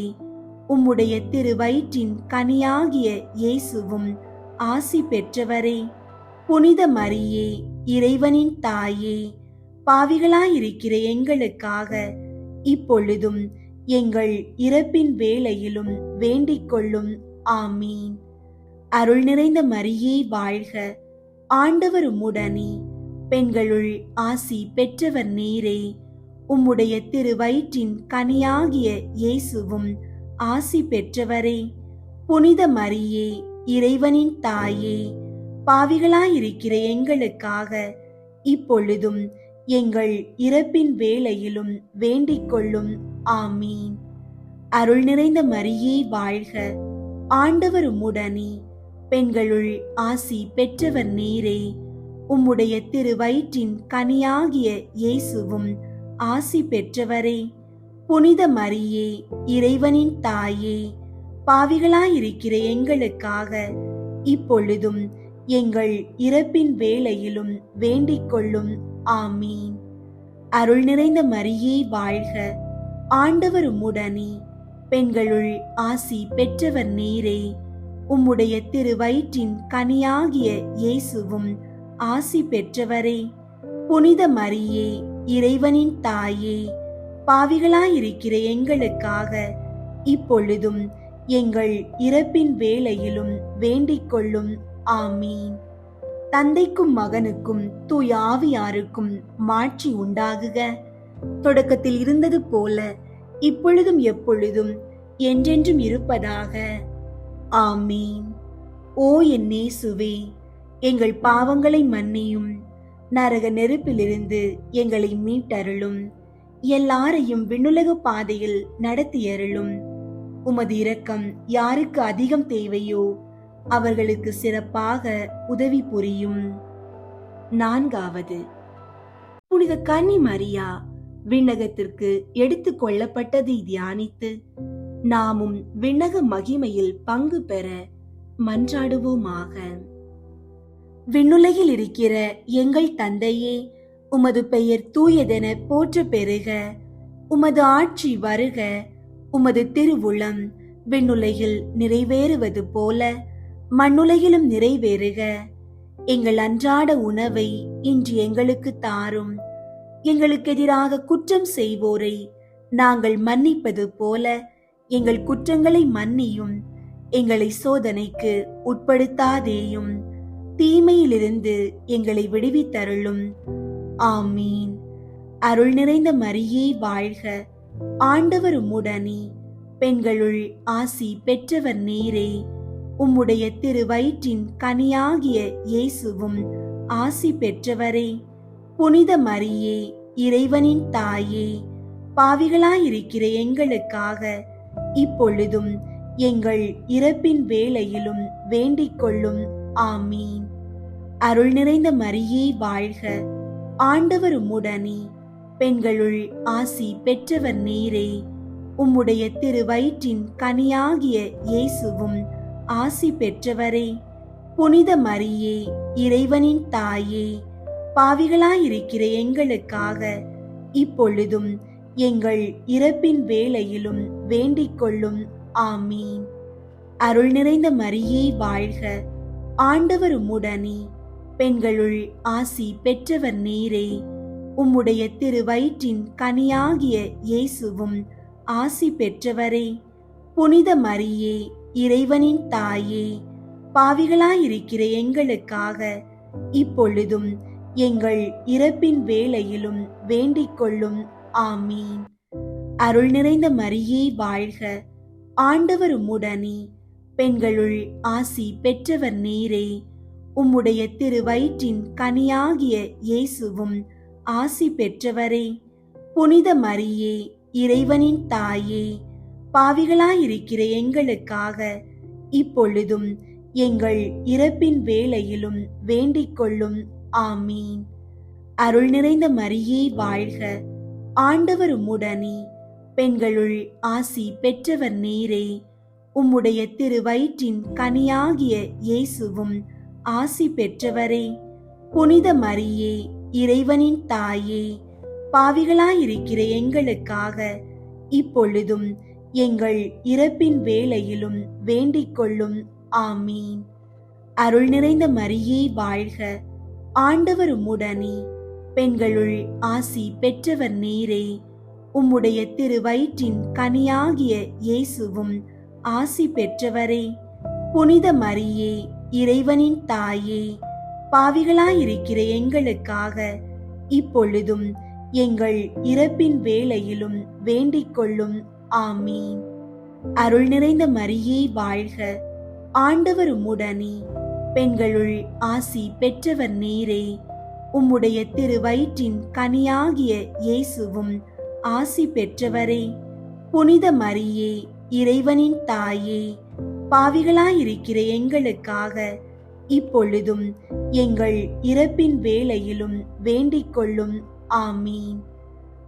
உம்முடைய திருவயிற்றின் கனியாகிய இயேசுவும் ஆசி பெற்றவரே. புனித மரியே, இறைவனின் தாயே, பாவிகளாயிருக்கிற எங்களுக்காக இப்பொழுதும் எங்கள் இறப்பின் வேளையிலும் வேண்டிக் கொள்ளும். ஆமீன். அருள் நிறைந்த மரியே வாழ்க, ஆண்டவர் உம்முடனே. பெண்களுள் ஆசி பெற்றவர் நீரே. உம்முடைய திருவயிற்றின் கனியாகிய இயேசுவும் ஆசி பெற்றவரே. புனித மரியே, இறைவனின் தாயே, பாவிகளாயிருக்கிற எங்களுக்காக இப்பொழுதும் எங்கள் இறப்பின் வேளையிலும் வேண்டிக் கொள்ளும். ஆமீன். அருள் நிறைந்த மரியே வாழ்க, ஆண்டவர் உம்முடனே. பெண்களுள் ஆசி பெற்றவர் நீரே. உம்முடைய திருவயிற்றின் கனியாகிய இயேசுவும் ஆசி பெற்றவரே. புனித மரியே, இறைவனின் தாயே, பாவிகளாயிருக்கிற எங்களுக்காக இப்பொழுதும் எங்கள் இறப்பின் வேளையிலும் வேண்டிக் கொள்ளும். ஆமீன். அருள் நிறைந்த மரியே வாழ்க, ஆண்டவர் உம்முடனே. பெண்களுள் ஆசி பெற்றவர் நீரே. உம்முடைய திருவயிற்றின் கனியாகிய இயேசுவும் ஆசி பெற்றவரே. புனித மரியே, இறைவனின் தாயே, பாவிகளாயிருக்கிற எங்களுக்காக இப்பொழுதும் எங்கள் இறப்பின் வேளையிலும் வேண்டிக் கொள்ளும். ஆமீன். தந்தைக்கும் மகனுக்கும் தூய ஆவியாருக்கும் மாட்சி உண்டாகுக. தொடக்கத்தில் இருந்தது போல இப்பொழுதும் எப்பொழுதும் என்றென்றும் இருப்பதாக. ஆமீன். ஓ என் இயேசுவே, எங்கள் பாவங்களை மன்னியும். நரக நெருப்பிலிருந்து எங்களை மீட்டருளும். எல்லாரையும் விண்ணுலக பாதையில் நடத்தியருளும். உமது இரக்கம் யாருக்கு அதிகம் தேவையோ அவர்களுக்கு சிறப்பாக உதவி புரியும். 4வது, புனித கன்னி மரியா விண்ணகத்திற்கு எடுத்து கொள்ளப்பட்டதை தியானித்து நாமும் விண்ணக மகிமையில் பங்கு பெற மன்றாடுவோமாக. விண்ணுலகில் இருக்கிற எங்கள் தந்தையே, உமது பெயர் தூயதென போற்ற பெறுக. உமது ஆட்சி வருக. உமது திருவுளம் விண்ணுலகில் நிறைவேறுவது போல மண்ணுலகிலும் நிறைவேறுக. எங்கள் அன்றாட உணவை இன்று எங்களுக்கு தாரும். எங்களுக்கு எதிராக குற்றம் செய்வோரை நாங்கள் மன்னிப்பது போல எங்கள் குற்றங்களை மன்னியும். எங்களை சோதனைக்கு உட்படுத்தாதேயும், தீமையிலிருந்து எங்களை விடுவித்தருளும். ஆமீன். அருள் நிறைந்த மரியே வாழ்க, ஆண்டவர் உம்முடனே. பெண்களுள் ஆசி பெற்றவர் நீரே. உம்முடைய திருவயிற்றின் கனியாகிய இயேசுவும் ஆசி பெற்றவரே. புனித மரியே, இறைவனின் தாயே, பாவிகளாயிருக்கிற எங்களுக்காக இப்பொழுதும் எங்கள் இறப்பின் வேளையிலும் வேண்டிக் கொள்ளும். ஆமீன். அருள் நிறைந்த மரியே வாழ்க, ஆண்டவர் உம்முடனே, பெண்களுள் ஆசி பெற்றவர் நீரே. உம்முடைய திருவயிற்றின் கனியாகிய இயேசுவும் ஆசி பெற்றவரே. புனித மரியே, இறைவனின் தாயே, பாவிகளாயிருக்கிற எங்களுக்காக இப்பொழுதும் எங்கள் இறப்பின் வேளையிலும் வேண்டிக் கொள்ளும். ஆமீன். அருள் நிறைந்த மரியே வாழ்க, ஆண்டவர் உம்முடனே, பெண்களுள் ஆசி பெற்றவர் நீரே. உம்முடைய திருவயிற்றின் கனியாகிய இயேசுவும் ஆசி பெற்றவரே. புனித மரியே, இறைவனின் தாயே, பாவிகளாயிருக்கிற எங்களுக்காக இப்பொழுதும் எங்கள் இறப்பின் வேளையிலும் வேண்டிக் கொள்ளும். ஆமீன். அருள் நிறைந்த மரியே வாழ்க, ஆண்டவர் உம்முடனே, பெண்களுள் ஆசி பெற்றவர் நீரே. உம்முடைய திருவயிற்றின் கனியாகிய இயேசுவும் ஆசி பெற்றவரே. புனித மரியே, இறைவனின் தாயே, பாவிகளாயிருக்கிற எங்களுக்காக இப்பொழுதும் எங்கள் இறப்பின் வேளையிலும் வேண்டிக் கொள்ளும். ஆமீன். அருள் நிறைந்த மரியே வாழ்க, ஆண்டவர் உம்முடனே, பெண்களுள் ஆசி பெற்றவர் நீரே. உம்முடைய திருவயிற்றின் கனியாகிய இயேசுவும் ஆசி பெற்றவரே. புனித மரியே, இறைவனின் தாயே, பாவிகளாயிருக்கிற எங்களுக்காக இப்பொழுதும் எங்கள் இறப்பின் வேளையிலும் வேண்டிக் கொள்ளும். ஆமீன். அருள் நிறைந்த மரியே வாழ்க, ஆண்டவர் உம்முடனே, பெண்களுள் ஆசி பெற்றவர் நீரே. உம்முடைய திருவயிற்றின் கனியாகிய இயேசுவும் ஆசி பெற்றவரே. புனித மரியே, இறைவனின் தாயே, பாவிகளாயிருக்கிற எங்களுக்காக இப்பொழுதும் எங்கள் இறப்பின் வேளையிலும் வேண்டிக் கொள்ளும். ஆமீன். அருள் நிறைந்த மரியே வாழ்க, ஆண்டவர் உம்முடனே, பெண்களுள் ஆசி பெற்றவர் நீரே. உம்முடைய திருவயிற்றின் கனியாகிய இயேசுவும் ஆசி பெற்றவரே. புனித மரியே, இறைவனின் தாயே, பாவிகளாயிருக்கிற எங்களுக்காக இப்பொழுதும் எங்கள் இறப்பின் வேளையிலும் வேண்டிக் கொள்ளும். ஆமீன்.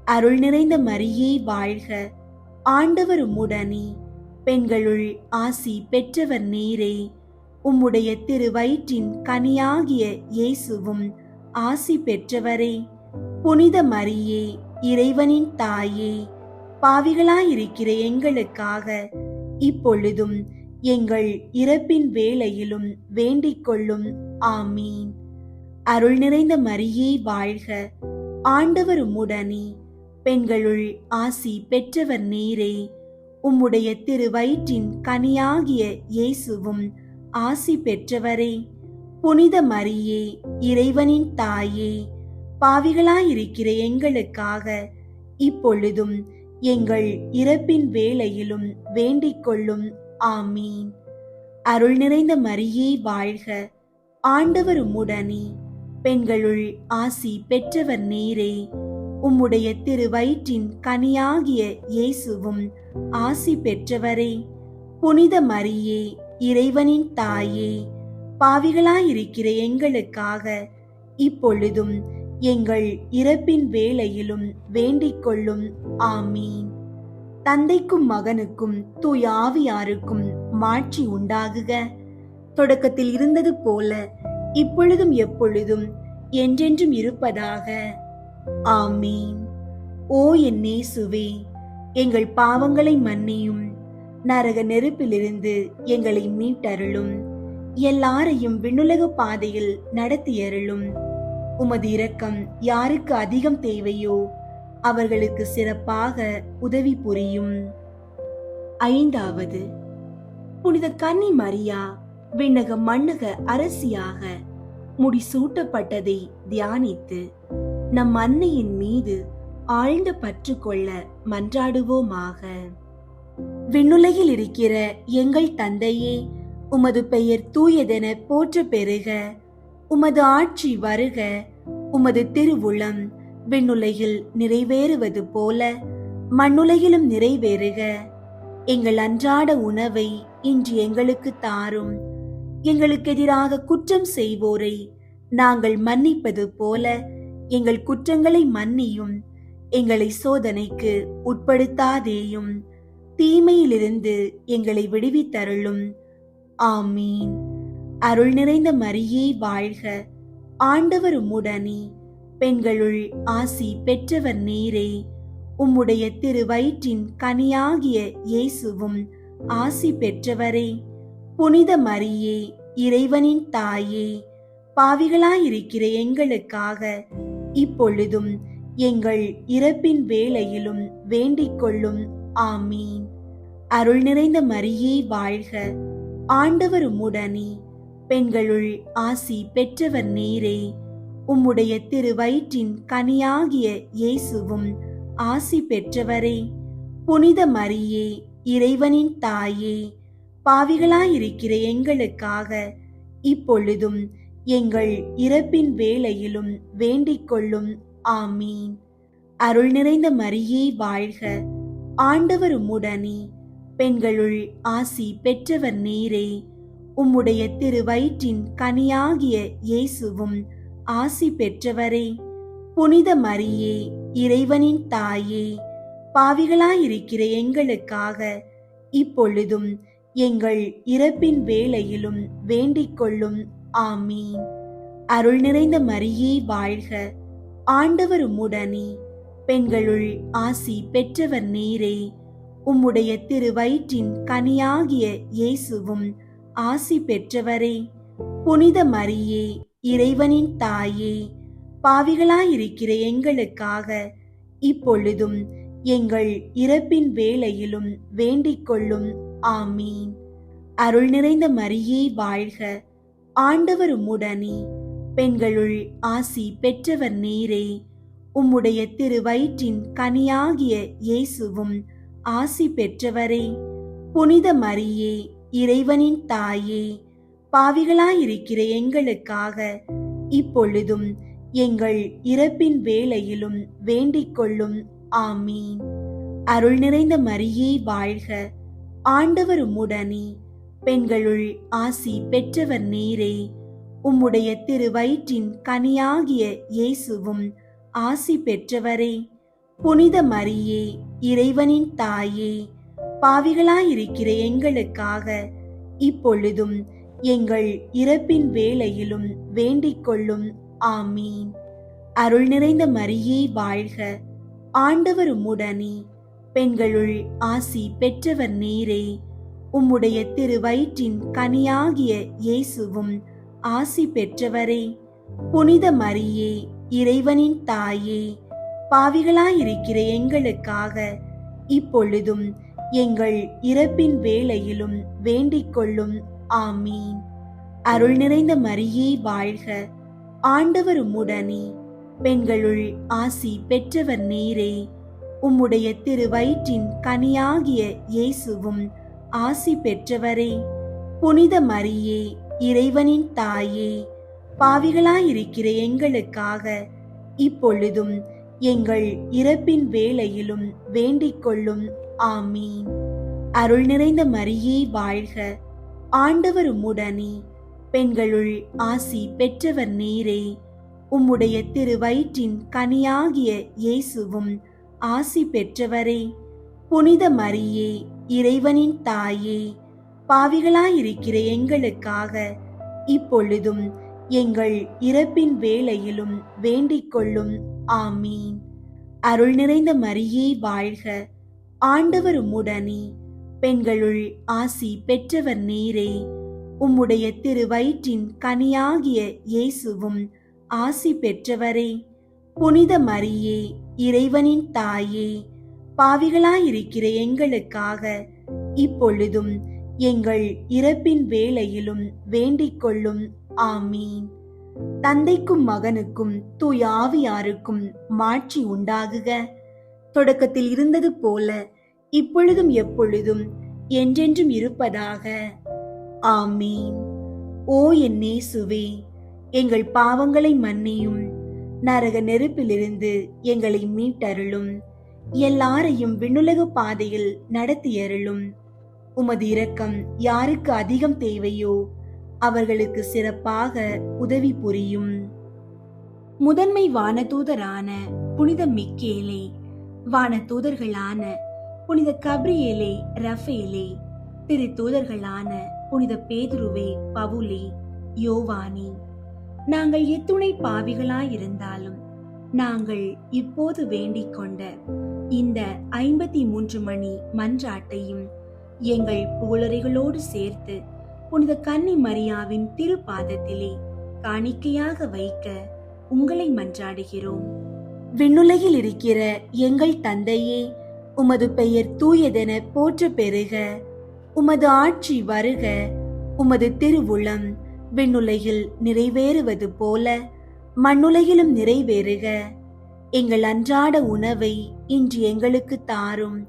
அருள் நிறைந்த மரியே வாழ்க, ஆண்டவர் உம்முடனே, பெண்களுள் ஆசி பெற்றவர் நீரே. உம்முடைய திருவயிற்றின் கனியாகிய இயேசுவும் ஆசி பெற்றவரே. புனித மரியே, இறைவனின் தாயே, பாவிகளாயிருக்கிற எங்களுக்காக இப்பொழுதும் எங்கள் இறப்பின் வேளையிலும் வேண்டிக் கொள்ளும். ஆமீன். அருள் நிறைந்த மரியே வாழ்க, ஆண்டவர் உம்முடனே, பெண்களுள் ஆசி பெற்றவர் நீரே. உம்முடைய திருவயிற்றின் கனியாகிய இயேசுவும் ஆசி பெற்றவரே. புனித மரியே, இறைவனின் தாயே, பாவிகளாயிருக்கிற எங்களுக்காக இப்பொழுதும் எங்கள் இறப்பின் வேளையிலும் வேண்டிக் கொள்ளும். ஆமீன். அருள் நிறைந்த மரியே வாழ்க, ஆண்டவர் உம்முடனே, பெண்களுள் ஆசி பெற்றவர் நீரே. உம்முடைய திருவயிற்றின் கனியாகிய இயேசுவும் ஆசி பெற்றவரே. புனித மரியே, இறைவனின் தாயே, பாவிகளாயிருக்கிற எங்களுக்காக இப்பொழுதும் எங்கள் இறப்பின் வேளையிலும் வேண்டிக் கொள்ளும். ஆமீன். தந்தைக்கும் மகனுக்கும் தூய ஆவியாருக்கும் மாட்சி உண்டாகுக. தொடக்கத்தில் இருந்தது போல இப்பொழுதும் எப்பொழுதும் என்றென்றும் இருப்பதாக. ஆமீன். ஓ என் இயேசுவே, எங்கள் பாவங்களை மன்னியும், நரக நெருப்பிலிருந்து எங்களை மீட்டருளும், எல்லாரையும் விண்ணுலக பாதையில் நடத்தியருளும். உமது இரக்கம் யாருக்கு அதிகம் தேவையோ அவர்களுக்கு சிறப்பாக உதவி புரியும். 5வது, புனித கன்னி மரியா விண்ணக மண்ணக அரசியாக முடிசூட்டப்பட்டதை தியானித்து நம் அன்னையின் மீது ஆழ்ந்த பற்று கொள்ள மன்றாடுவோமாக. விண்ணுலகில் இருக்கிற எங்கள் தந்தையே, உமது பெயர் தூயதென போற்ற பெறுக. உமது ஆட்சி வருக. உமது திருவுளம் விண்ணுலகில் நிறைவேறுவது போல மண்ணுலகிலும் நிறைவேறுக. எங்கள் அன்றாட உணவை இன்று எங்களுக்கு தாரும். எங்களுக்கு எதிராக குற்றம் செய்வோரை நாங்கள் மன்னிப்பது போல எங்கள் குற்றங்களை மன்னியும். எங்களை சோதனைக்கு உட்படுத்தாதேயும், தீமையிலிருந்து எங்களை விடுவித்தருளும். ஆமீன். அருள் நிறைந்த மரியே வாழ்க, ஆண்டவர் உம்முடனே, பெண்களுள் ஆசி பெற்றவர் நீரே. உம்முடைய திருவயிற்றின் கனியாகிய இயேசுவும் ஆசி பெற்றவரே. புனித மரியே, இறைவனின் தாயே, பாவிகளாயிருக்கிற எங்களுக்காக இப்பொழுதும் எங்கள் இறப்பின் வேளையிலும் வேண்டிக் கொள்ளும். ஆமீன். அருள் நிறைந்த மரியே வாழ்க, ஆண்டவர் உம்முடனே, பெண்களுள் ஆசி பெற்றவர் நீரே. உம்முடைய திருவயிற்றின் கனியாகிய இயேசுவும் ஆசி பெற்றவரே. புனித மரியே, இறைவனின் தாயே, பாவிகளாயிருக்கிற எங்களுக்காக இப்பொழுதும் எங்கள் இறப்பின் வேளையிலும் வேண்டிக் கொள்ளும். ஆமீன். அருள் நிறைந்த மரியே வாழ்க, ஆண்டவர் உம்முடனே, பெண்களுள் ஆசி பெற்றவர் நீரே. உம்முடைய திருவயிற்றின் கனியாகிய இயேசுவும் ஆசி பெற்றவரே. புனித மரியே, இறைவனின் தாயே, பாவிகளாயிருக்கிற எங்களுக்காக இப்பொழுதும் எங்கள் இறப்பின் வேளையிலும் வேண்டிக் கொள்ளும். ஆமீன். அருள் நிறைந்த மரியே வாழ்க, ஆண்டவர் உம்முடனே, பெண்களுள் ஆசி பெற்றவர் நீரே. உம்முடைய திருவயிற்றின் கனியாகிய இயேசுவும் ஆசி பெற்றவரே. புனித மரியே, இறைவனின் தாயே, பாவிகளாயிருக்கிற எங்களுக்காக இப்பொழுதும் எங்கள் இறப்பின் வேளையிலும் வேண்டிக் கொள்ளும். ஆமீன். அருள் நிறைந்த மரியே வாழ்க, ஆண்டவர் உம்முடனே, பெண்களுள் ஆசி பெற்றவர் நீரே. உம்முடைய திருவயிற்றின் கனியாகிய இயேசுவும் ஆசி பெற்றவரே. புனித மரியே, இறைவனின் தாயே, பாவிகளாயிருக்கிற எங்களுக்காக இப்பொழுதும் எங்கள் இறப்பின் வேளையிலும் வேண்டிக் கொள்ளும். ஆமீன். அருள் நிறைந்த மரியே வாழ்க, ஆண்டவர் உம்முடனே, பெண்களுள் ஆசி பெற்றவர் நீரே. உம்முடைய திருவயிற்றின் கனியாகிய இயேசுவும் ஆசி பெற்றவரே. புனித மரியே, இறைவனின் தாயே, பாவிகளாயிருக்கிற எங்களுக்காக இப்பொழுதும் எங்கள் இறப்பின் வேளையிலும் வேண்டிக் கொள்ளும். ஆமீன். அருள் நிறைந்த மரியே வாழ்க, ஆண்டவர் உம்முடனே, பெண்களுள் ஆசி பெற்றவர் நீரே. உம்முடைய திருவயிற்றின் கனியாகிய இயேசுவும் ஆசி பெற்றவரே. புனித மரியே, இறைவனின் தாயே, பாவிகளாயிருக்கிற எங்களுக்காக இப்பொழுதும் எங்கள் இறப்பின் வேளையிலும் வேண்டிக் கொள்ளும். ஆமீன். அருள் நிறைந்த மரியே வாழ்க, ஆண்டவர் உம்முடனே, பெண்களுள் ஆசி பெற்றவர் நீரே. உம்முடைய திருவயிற்றின் கனியாகிய இயேசுவும் ஆசி பெற்றவரே. புனித மரியே, இறைவனின் தாயே, பாவிகளாயிருக்கிற எங்களுக்காக இப்பொழுதும் எங்கள் இறப்பின் வேளையிலும் வேண்டிக் கொள்ளும். ஆமீன். அருள் நிறைந்த மரியே வாழ்க, ஆண்டவர் உம்முடனே, பெண்களுள் ஆசி பெற்றவர் நீரே. உம்முடைய திருவயிற்றின் கனியாகிய இயேசுவும் ஆசி பெற்றவரே. புனித மரியே, இறைவனின் தாயே, பாவிகளாயிருக்கிற எங்களுக்காக இப்பொழுதும் எங்கள் இறப்பின் வேளையிலும் வேண்டிக் கொள்ளும். ஆமீன். அருள் நிறைந்த மரியே வாழ்க, ஆண்டவர் உம்முடனே, பெண்களுள் ஆசி பெற்றவர் நீரே. உம்முடைய திருவயிற்றின் கனியாகிய இயேசுவும் ஆசி பெற்றவரே. புனித மரியே, இறைவனின் தாயே, பாவிகளாயிருக்கிற எங்களுக்காக இப்பொழுதும் எங்கள் இறப்பின் வேளையிலும் வேண்டிக் கொள்ளும். ஆமீன். தந்தைக்கும் மகனுக்கும் தூய ஆவியாருக்கும் மாட்சி உண்டாகுக. தொடக்கத்தில் இருந்தது போல இப்பொழுதும் எப்பொழுதும் என்றென்றும் இருப்பதாக. ஆமீன். ஓ என் இயேசுவே, எங்கள் பாவங்களை மன்னியும், நரக நெருப்பிலிருந்து எங்களை மீட்டருளும், எல்லாரையும் விண்ணுலக பாதையில் நடத்தியருளும். உமது இரக்கம் யாருக்கு அதிகம் தேவையோ அவர்களுக்கு சிறப்பாக உதவி புரியும். முதன்மை வானதூதரான புனித மிக்கேலே, வானதூதர்களான புனித கப்ரியேலே, ரஃபேலே, திருத்தூதர்களான புனித பேதுருவே, பவுலே, யோவானி, நாங்கள் எத்துணை பாவிகளாயிருந்தாலும் நாங்கள் இப்போது வேண்டிக் கொண்ட இந்த 53 மணி மன்றாட்டையும் எங்கள் புகழறைகளோடு சேர்த்து புனித கன்னி மரியாவின் திருப்பாதத்திலே காணிக்கையாக வைக்க உங்களை மன்றாடுகிறோம். விண்ணுலகில் இருக்கிற எங்கள் தந்தையே, உமது பெயர் தூயதென போற்ற பெறுக. உமது ஆட்சி வருக. உமது திருவுளம் விண்ணுலகில் நிறைவேறுவது போல மண்ணுலகிலும் நிறைவேறுக. எங்கள் அன்றாட உணவை இன்று எங்களுக்கு தாரும்.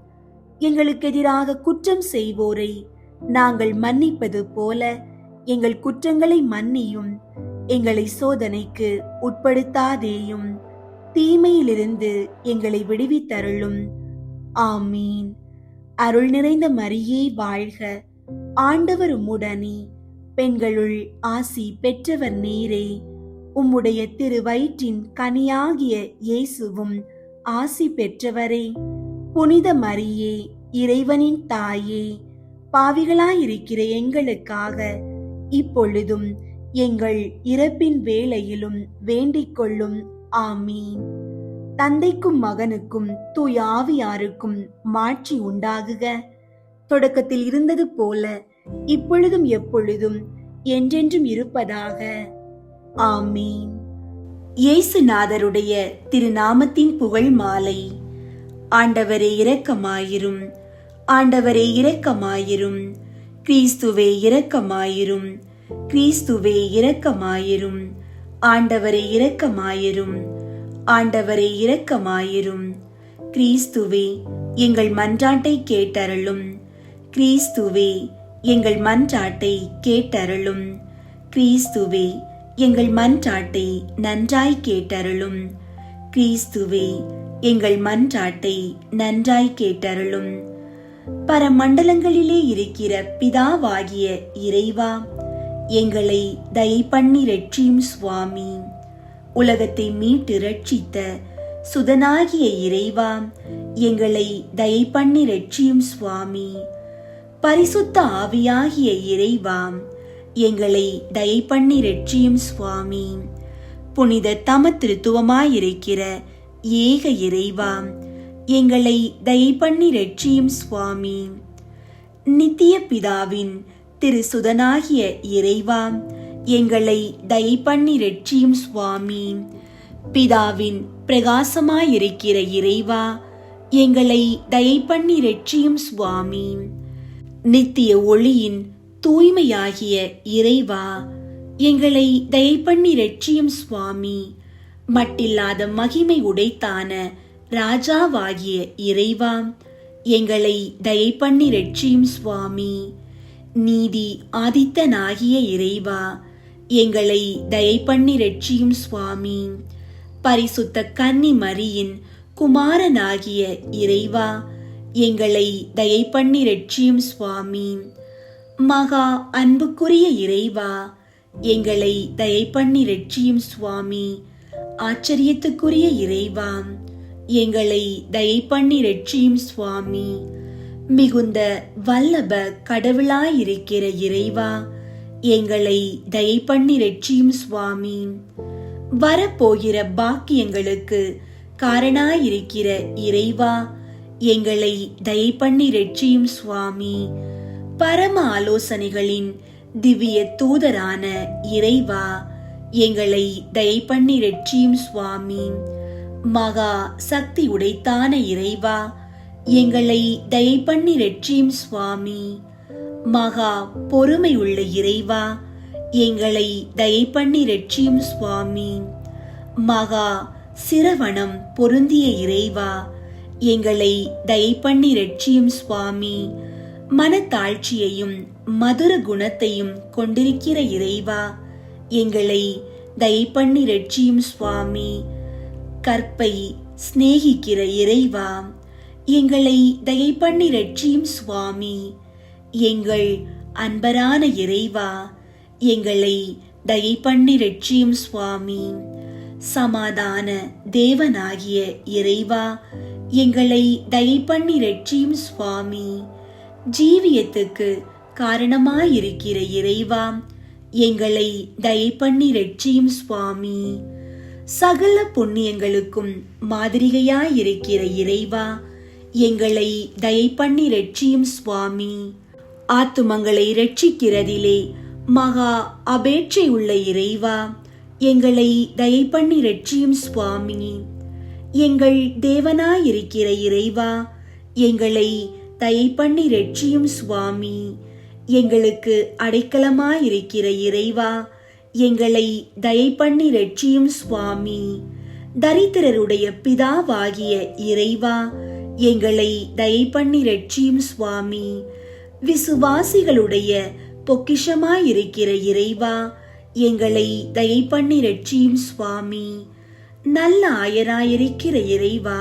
எங்களுக்கு எதிராக குற்றம் செய்வோரை நாங்கள் மன்னிப்பது போல எங்கள் குற்றங்களை மன்னியும். எங்களை சோதனைக்கு உட்படுத்தாதேயும், தீமையிலிருந்து எங்களை விடுவித்தருளும். ஆமீன். அருள் நிறைந்த மரியே வாழ்க. ஆண்டவர் உம்முடனே, பெண்களுள் ஆசி பெற்றவர் நீரே. உம்முடைய திருவயிற்றின் கனியாகிய இயேசுவும் ஆசி பெற்றவரே. புனித மரியே, இறைவனின் தாயே, பாவிகளாயிருக்கிற எங்களுக்காக இப்பொழுதும் எங்கள் இறப்பின் வேளையிலும் வேண்டிக் கொள்ளும். ஆமீன். தந்தைக்கும் மகனுக்கும் தூய ஆவியாருக்கும் மாட்சி உண்டாகுக. தொடக்கத்தில் இருந்தது போல இப்பொழுதும் எப்பொழுதும் என்றென்றும் இருப்பதாக. ஆமீன். இயேசுநாதருடைய திருநாமத்தின் புகழ் மாலை. ஆண்டவரே இரக்கமாயிரும். ஆண்டவரே இரக்கமாயிரும். கிறிஸ்துவே இரக்கமாயிரும். கிறிஸ்துவே இரக்கமாயிரும். ஆண்டவரே இரக்கமாயிரும். ஆண்டவரே இரக்கமாயிரும். கிறிஸ்துவே எங்கள் மன்றாட்டை கேட்டருளும். கிறிஸ்துவே எங்கள் மன்றாட்டை கேட்டருளும். கிறிஸ்துவே எங்கள் மன்றாட்டை நன்றாய் கேட்டருளும். கிறிஸ்துவே எங்கள் மன்றாட்டை நன்றாய் கேட்டருளும். பரமண்டலங்களிலே இருக்கிற பிதாவாகிய இறைவா, எங்களை தயை பண்ணி இரட்சியும் சுவாமி. உலகத்தை மீட்டு இரட்சித்த சுதனாகிய இறைவா, எங்களை தயை பண்ணி இரட்சியும் சுவாமி. பரிசுத்த ஆவியாகிய இறைவா, எங்களை தயை பண்ணி இரட்சியும் சுவாமி. புனித தம திருத்துவமாயிருக்கிற ஏக இறைவா, எங்களை தயை பண்ணி இரட்சியும் சுவாமி. நித்திய பிதாவின் திருசுதனாகிய இறைவா, எங்களை தயை பண்ணி இரட்சியும் சுவாமி. பிதாவின் பிரகாசமாயிருக்கிற இறைவா, எங்களை தயை பண்ணி இரட்சியும் சுவாமி. நித்திய ஒளியின் தூய்மையாகிய இறைவா, எங்களை தயை பண்ணி இரட்சியும் சுவாமி. மட்டில்லாத மகிமை உடைத்தான ராஜாவாகிய இறைவா, எங்களை தயை பண்ணி இரட்சியும் சுவாமி. நீதி ஆதித்தனாகிய இறைவா, எங்களை தயை பண்ணி இரட்சியும் சுவாமி. பரிசுத்த கன்னி மரியின் குமாரனாகிய இறைவா, எங்களை தயை பண்ணி இரட்சியும் சுவாமி. மகா அன்புக்குரிய இறைவா, எங்களை தயை பண்ணி இரட்சியும் சுவாமி. ஆச்சரியத்துக்குரிய இறைவா, எங்களை தயை பண்ணி இரட்சியும் சுவாமி. மிகுந்த வல்லப கடவுளாயிருக்கிற இறைவா, எங்களை தயை பண்ணி இரட்சியும் சுவாமி. வரப்போகிற பாக்கியங்களுக்கு காரணாயிருக்கிற இறைவா, எங்களை தயை பண்ணி இரட்சியும் சுவாமி. பரம ஆலோசனைகளின் திவ்ய தூதரான இறைவா, எங்களை தயை பண்ணி இரட்சியும் சுவாமி. மகா சக்தி உடைத்தான இறைவா, எங்களை தயை பண்ணி இரட்சியும் சுவாமி. மகா பொறுமை உள்ள இறைவா, எங்களை தயை பண்ணி இரட்சியும் சுவாமி. மகா சிரவணம் பொருந்திய இறைவா, எங்களை தயை பண்ணி இரட்சியும் சுவாமி. மனத்தாழ்ச்சியையும் மதுர குணத்தையும் கொண்டிருக்கிற இறைவா, எங்களை தயை பண்ணி இரட்சியும் சுவாமி. கற்பை சிநேகிக்கிற இறைவா, எங்களை தயை பண்ணி ரட்சியும் சுவாமி. எங்கள் அன்பரான இறைவா, எங்களை தயை பண்ணி ரட்சியும் சுவாமி. சமாதான தேவனாகிய இறைவா, எங்களை தயை பண்ணி ரட்சியும் சுவாமி. ஜீவியத்துக்கு காரணமாயிருக்கிற இறைவா, எங்களை தயை பண்ணி ரட்சியும் சுவாமி. சகல புண்ணியங்களுக்கும் மாதிரிகையாயிருக்கிற இறைவா, எங்களை தயை பண்ணி ரட்சியும் சுவாமி. ஆத்துமங்களை ரட்சிக்கிறதிலே மகா அபேட்சை உள்ள இறைவா, எங்களை தயை பண்ணி ரட்சியும் சுவாமி. எங்கள் தேவனாயிருக்கிற இறைவா, எங்களை தயை பண்ணி ரட்சியும் சுவாமி. எங்களுக்கு அடைக்கலமாயிருக்கிற இறைவா, எங்களை தயை பண்ணி ரட்சியும் சுவாமி. தரித்திரருடைய பிதாவாகிய இறைவா, எங்களை தயை பண்ணி ரட்சியும் சுவாமி. விசுவாசிகளுடைய பொக்கிஷமாயிருக்கிற இறைவா, எங்களை தயை பண்ணி ரட்சியும் சுவாமி. நல்ல ஆயராயிருக்கிற இறைவா,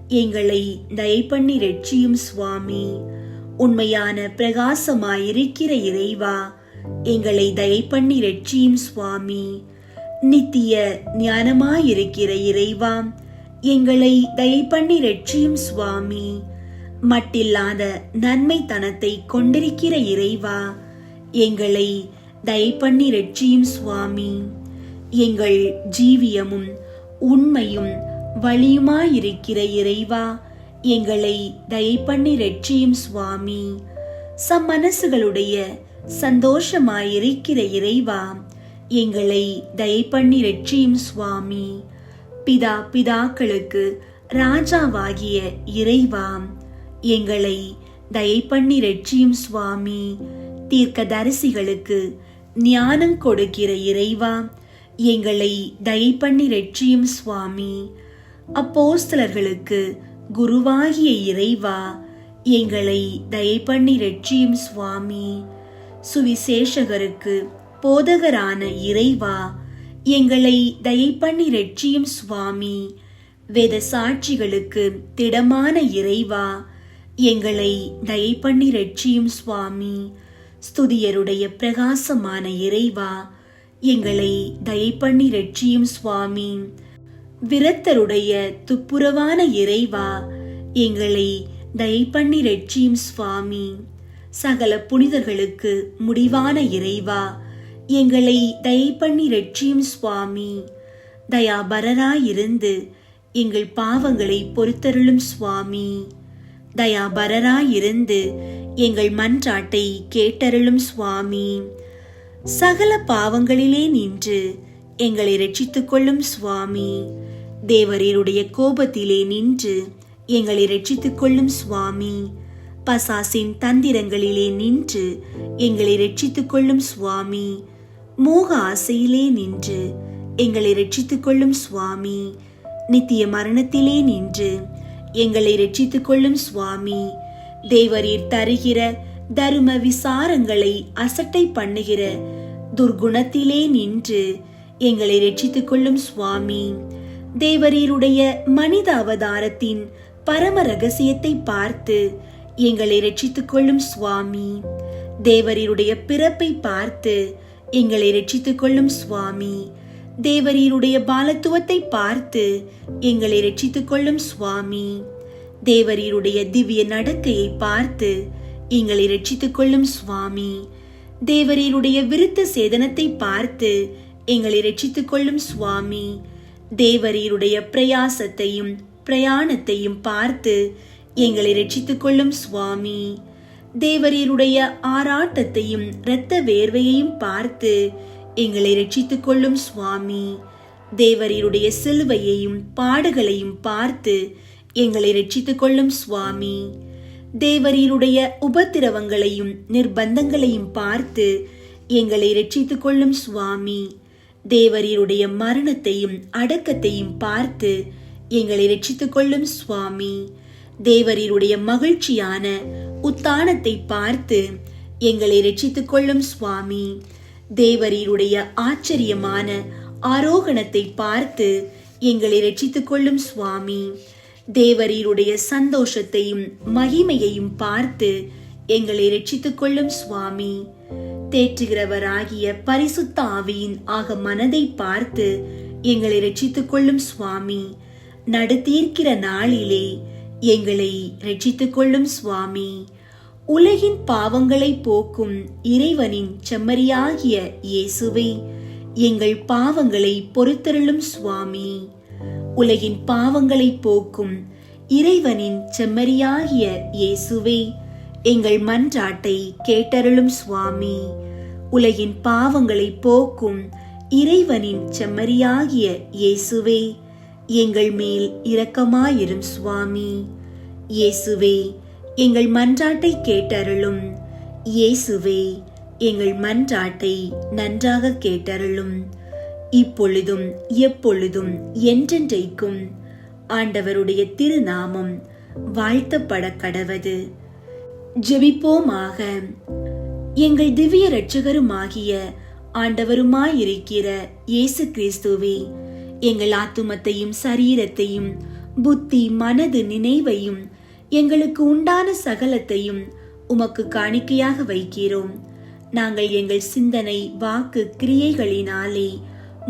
எங்களை தயை பண்ணி ரட்சியும் சுவாமி. உண்மையான பிரகாசமாயிருக்கிற இறைவா, எங்களை தயை பண்ணி ரட்சியும் சுவாமி. நித்திய ஞானமாயிருக்கிற இறைவா, எங்களை தயை பண்ணி ரட்சியும் சுவாமி. மட்டில்லாத நன்மைத்தனத்தை கொண்டிருக்கிற இறைவா, எங்களை தயை பண்ணி ரட்சியும் சுவாமி. எங்கள் ஜீவியமும் உண்மையும் வழியுமாயிருக்கிற இறைவா, எங்களை தயை பண்ணி ரட்சியும் சுவாமி. சம்மனசுகளுடைய சந்தோஷமாயிருக்கிற இறைவா, எங்களை தயை பண்ணி ரட்சியும் சுவாமி. பிதாக்களுக்கு ராஜாவாகிய இறைவா, எங்களை தயை பண்ணி ரட்சியும் சுவாமி. தீர்க்கதரிசிகளுக்கு ஞானம் கொடுக்கிற இறைவா, எங்களை தயை பண்ணி ரட்சியும் சுவாமி. அப்போஸ்தலர்களுக்கு குருவாகிய இறைவா, எங்களை தயை பண்ணி ரட்சியும் சுவாமி. சுவிசேஷகருக்கு போதகரான இறைவா, எங்களை தயை பண்ணி ரட்சியும் சுவாமி. வேத சாட்சிகளுக்கு திடமான இறைவா, எங்களை தயை பண்ணி ரட்சியும் சுவாமி. ஸ்துதியருடைய பிரகாசமான இறைவா, எங்களை தயை பண்ணி ரட்சியும் சுவாமி. விரத்தருடைய துப்புரவான இறைவா, எங்களை தயை பண்ணி ரட்சியும் சுவாமி. சகல புனிதர்களுக்கு முடிவான இறைவா, எங்களை தயை பண்ணி ரட்சியும் சுவாமி. தயாபரராயிருந்து எங்கள் பாவங்களை பொறுத்தருளும் சுவாமி. தயாபரராயிருந்து எங்கள் மன்றாட்டை கேட்டருளும் சுவாமி. சகல பாவங்களிலே நின்று எங்களை ரட்சித்துக் கொள்ளும் சுவாமி. தேவரீருடைய கோபத்திலே நின்று எங்களை ரட்சித்துக் கொள்ளும் சுவாமி. பசாசின் தந்திரங்களிலே நின்று எங்களை ரட்சித்துக் கொள்ளும் சுவாமி. மோக ஆசையிலே நின்று எங்களை ரட்சித்துக் கொள்ளும் சுவாமி. நித்திய மரணத்திலே நின்று எங்களை ரட்சித்துக் கொள்ளும் சுவாமி. தேவரீர் தருகிற தரும விசாரங்களை அசட்டை பண்ணுகிற துர்குணத்திலே நின்று எங்களை ரட்சித்துக் கொள்ளும் சுவாமி. தேவரீருடைய மனித அவதாரத்தின் பரம ரகசியத்தை பார்த்து எங்களை ரட்சித்துக் கொள்ளும் சுவாமி. தேவரீருடைய பிறப்பை பார்த்து எங்களை ரட்சித்துக் கொள்ளும் சுவாமி. தேவரீருடைய பாலத்துவத்தை பார்த்து எங்களை ரட்சித்துக் கொள்ளும் சுவாமி. தேவரீருடைய திவ்ய நடக்கையை பார்த்து எங்களை ரட்சித்துக் கொள்ளும் சுவாமி. தேவரீருடைய விருத்த சேதனத்தை பார்த்து எங்களை ரட்சித்துக் கொள்ளும் சுவாமி. தேவரீருடைய பிரயாசத்தையும் பிரயாணத்தையும் பார்த்து எங்களை ரட்சித்துக் கொள்ளும் சுவாமி. தேவரீருடைய ஆராட்டத்தையும் இரத்த வேர்வையையும் பார்த்து எங்களை ரட்சித்துக் கொள்ளும் சுவாமி. தேவரீருடைய சிலுவையையும் பாடுகளையும் பார்த்து எங்களை ரட்சித்துக் கொள்ளும் சுவாமி. தேவரீருடைய உபத்திரவங்களையும் நிர்பந்தங்களையும் பார்த்து எங்களை ரட்சித்துக் கொள்ளும் சுவாமி. தேவரீருடைய மரணத்தையும் அடக்கத்தையும் பார்த்து எங்களை ரட்சித்துக் கொள்ளும் சுவாமி. தேவரீருடைய மகிழ்ச்சியான உத்தானத்தை பார்த்து எங்களை ரட்சித்துக் கொள்ளும் சுவாமி. தேவரீருடைய ஆச்சரியமான ஆரோகணத்தை பார்த்து எங்களை ரட்சித்துக் கொள்ளும் சுவாமி. தேவரீருடைய சந்தோஷத்தையும் மகிமையையும் பார்த்து எங்களை ரட்சித்துக் கொள்ளும் சுவாமி. தேற்றுகிறவராகிய பரிசுத்த ஆவியின் ஆக மனதை பார்த்து எங்களை ரட்சித்துக் கொள்ளும் சுவாமி. நடுத்தீர்க்கிற நாளிலே எங்களை ரட்சித்துக் கொள்ளும் சுவாமி. உலகின் பாவங்களை போக்கும் இறைவனின் செம்மறியாகிய இயேசுவே, எங்கள் பாவங்களை பொறுத்தருளும் சுவாமி. உலகின் பாவங்களை போக்கும் இறைவனின் செம்மறியாகிய இயேசுவே, எங்கள் மன்றாட்டை கேட்டருளும் சுவாமி. உலகின் பாவங்களை போக்கும் இறைவனின் செம்மறியாகிய இயேசுவே, எங்கள் மேல் இரக்கமாயிரும் சுவாமி. இயேசுவே, எங்கள் மன்றாட்டை கேட்டருளும். இயேசுவே, எங்கள் மன்றாட்டை நன்றாக கேட்டருளும். இப்பொழுதும் எப்பொழுதும் என்றென்றைக்கும் ஆண்டவருடைய திருநாமம் வாழ்த்தப்பட கடவது. ஜெபிப்போமாக. எங்கள் திவ்ய இரட்சகருமாகிய ஆண்டவருமாயிருக்கிற இயேசு கிறிஸ்துவே, எங்கள் ஆத்துமத்தையும் சரீரத்தையும் புத்தி மனது நினைவையும் எங்களுக்கு உண்டான சகலத்தையும் உமக்கு காணிக்கையாக வைக்கிறோம். நாங்கள் எங்கள் சிந்தனை வாக்கு கிரியைகளினாலே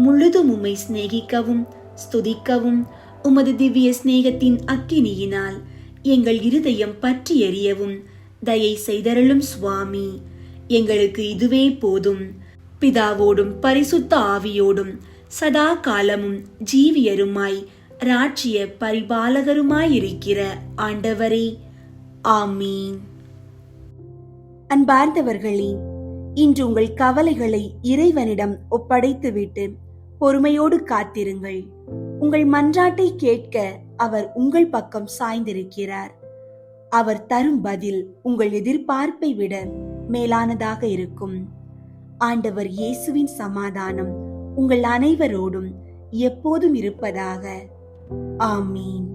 முழுதும் உம்மை சிநேகிக்கவும் ஸ்துதிக்கவும் உமது திவ்ய சிநேகத்தின் அக்கினியினால் எங்கள் இருதயம் பற்றி எரியவும் தயை செய்தருளும் சுவாமி. எங்களுக்கு இதுவே போதும். பிதாவோடும் பரிசுத்த ஆவியோடும் சதா காலமும் ஜீவியருமாய் ராஜ்ய பரிபாலகருமாயிருக்கிற ஆண்டவரே, ஆமீன். அன்பார்ந்தவர்களே, இன்று உங்கள் கவலைகளை இறைவனிடம் ஒப்படைத்துவிட்டு பொறுமையோடு காத்திருங்கள். உங்கள் மன்றாட்டை கேட்க அவர் உங்கள் பக்கம் சாய்ந்திருக்கிறார். அவர் தரும் பதில் உங்கள் எதிர்பார்ப்பை விட மேலானதாக இருக்கும். ஆண்டவர் இயேசுவின் சமாதானம் உங்கள் அனைவரோடும் எப்போதும் இருப்பதாக. ஆமீன்.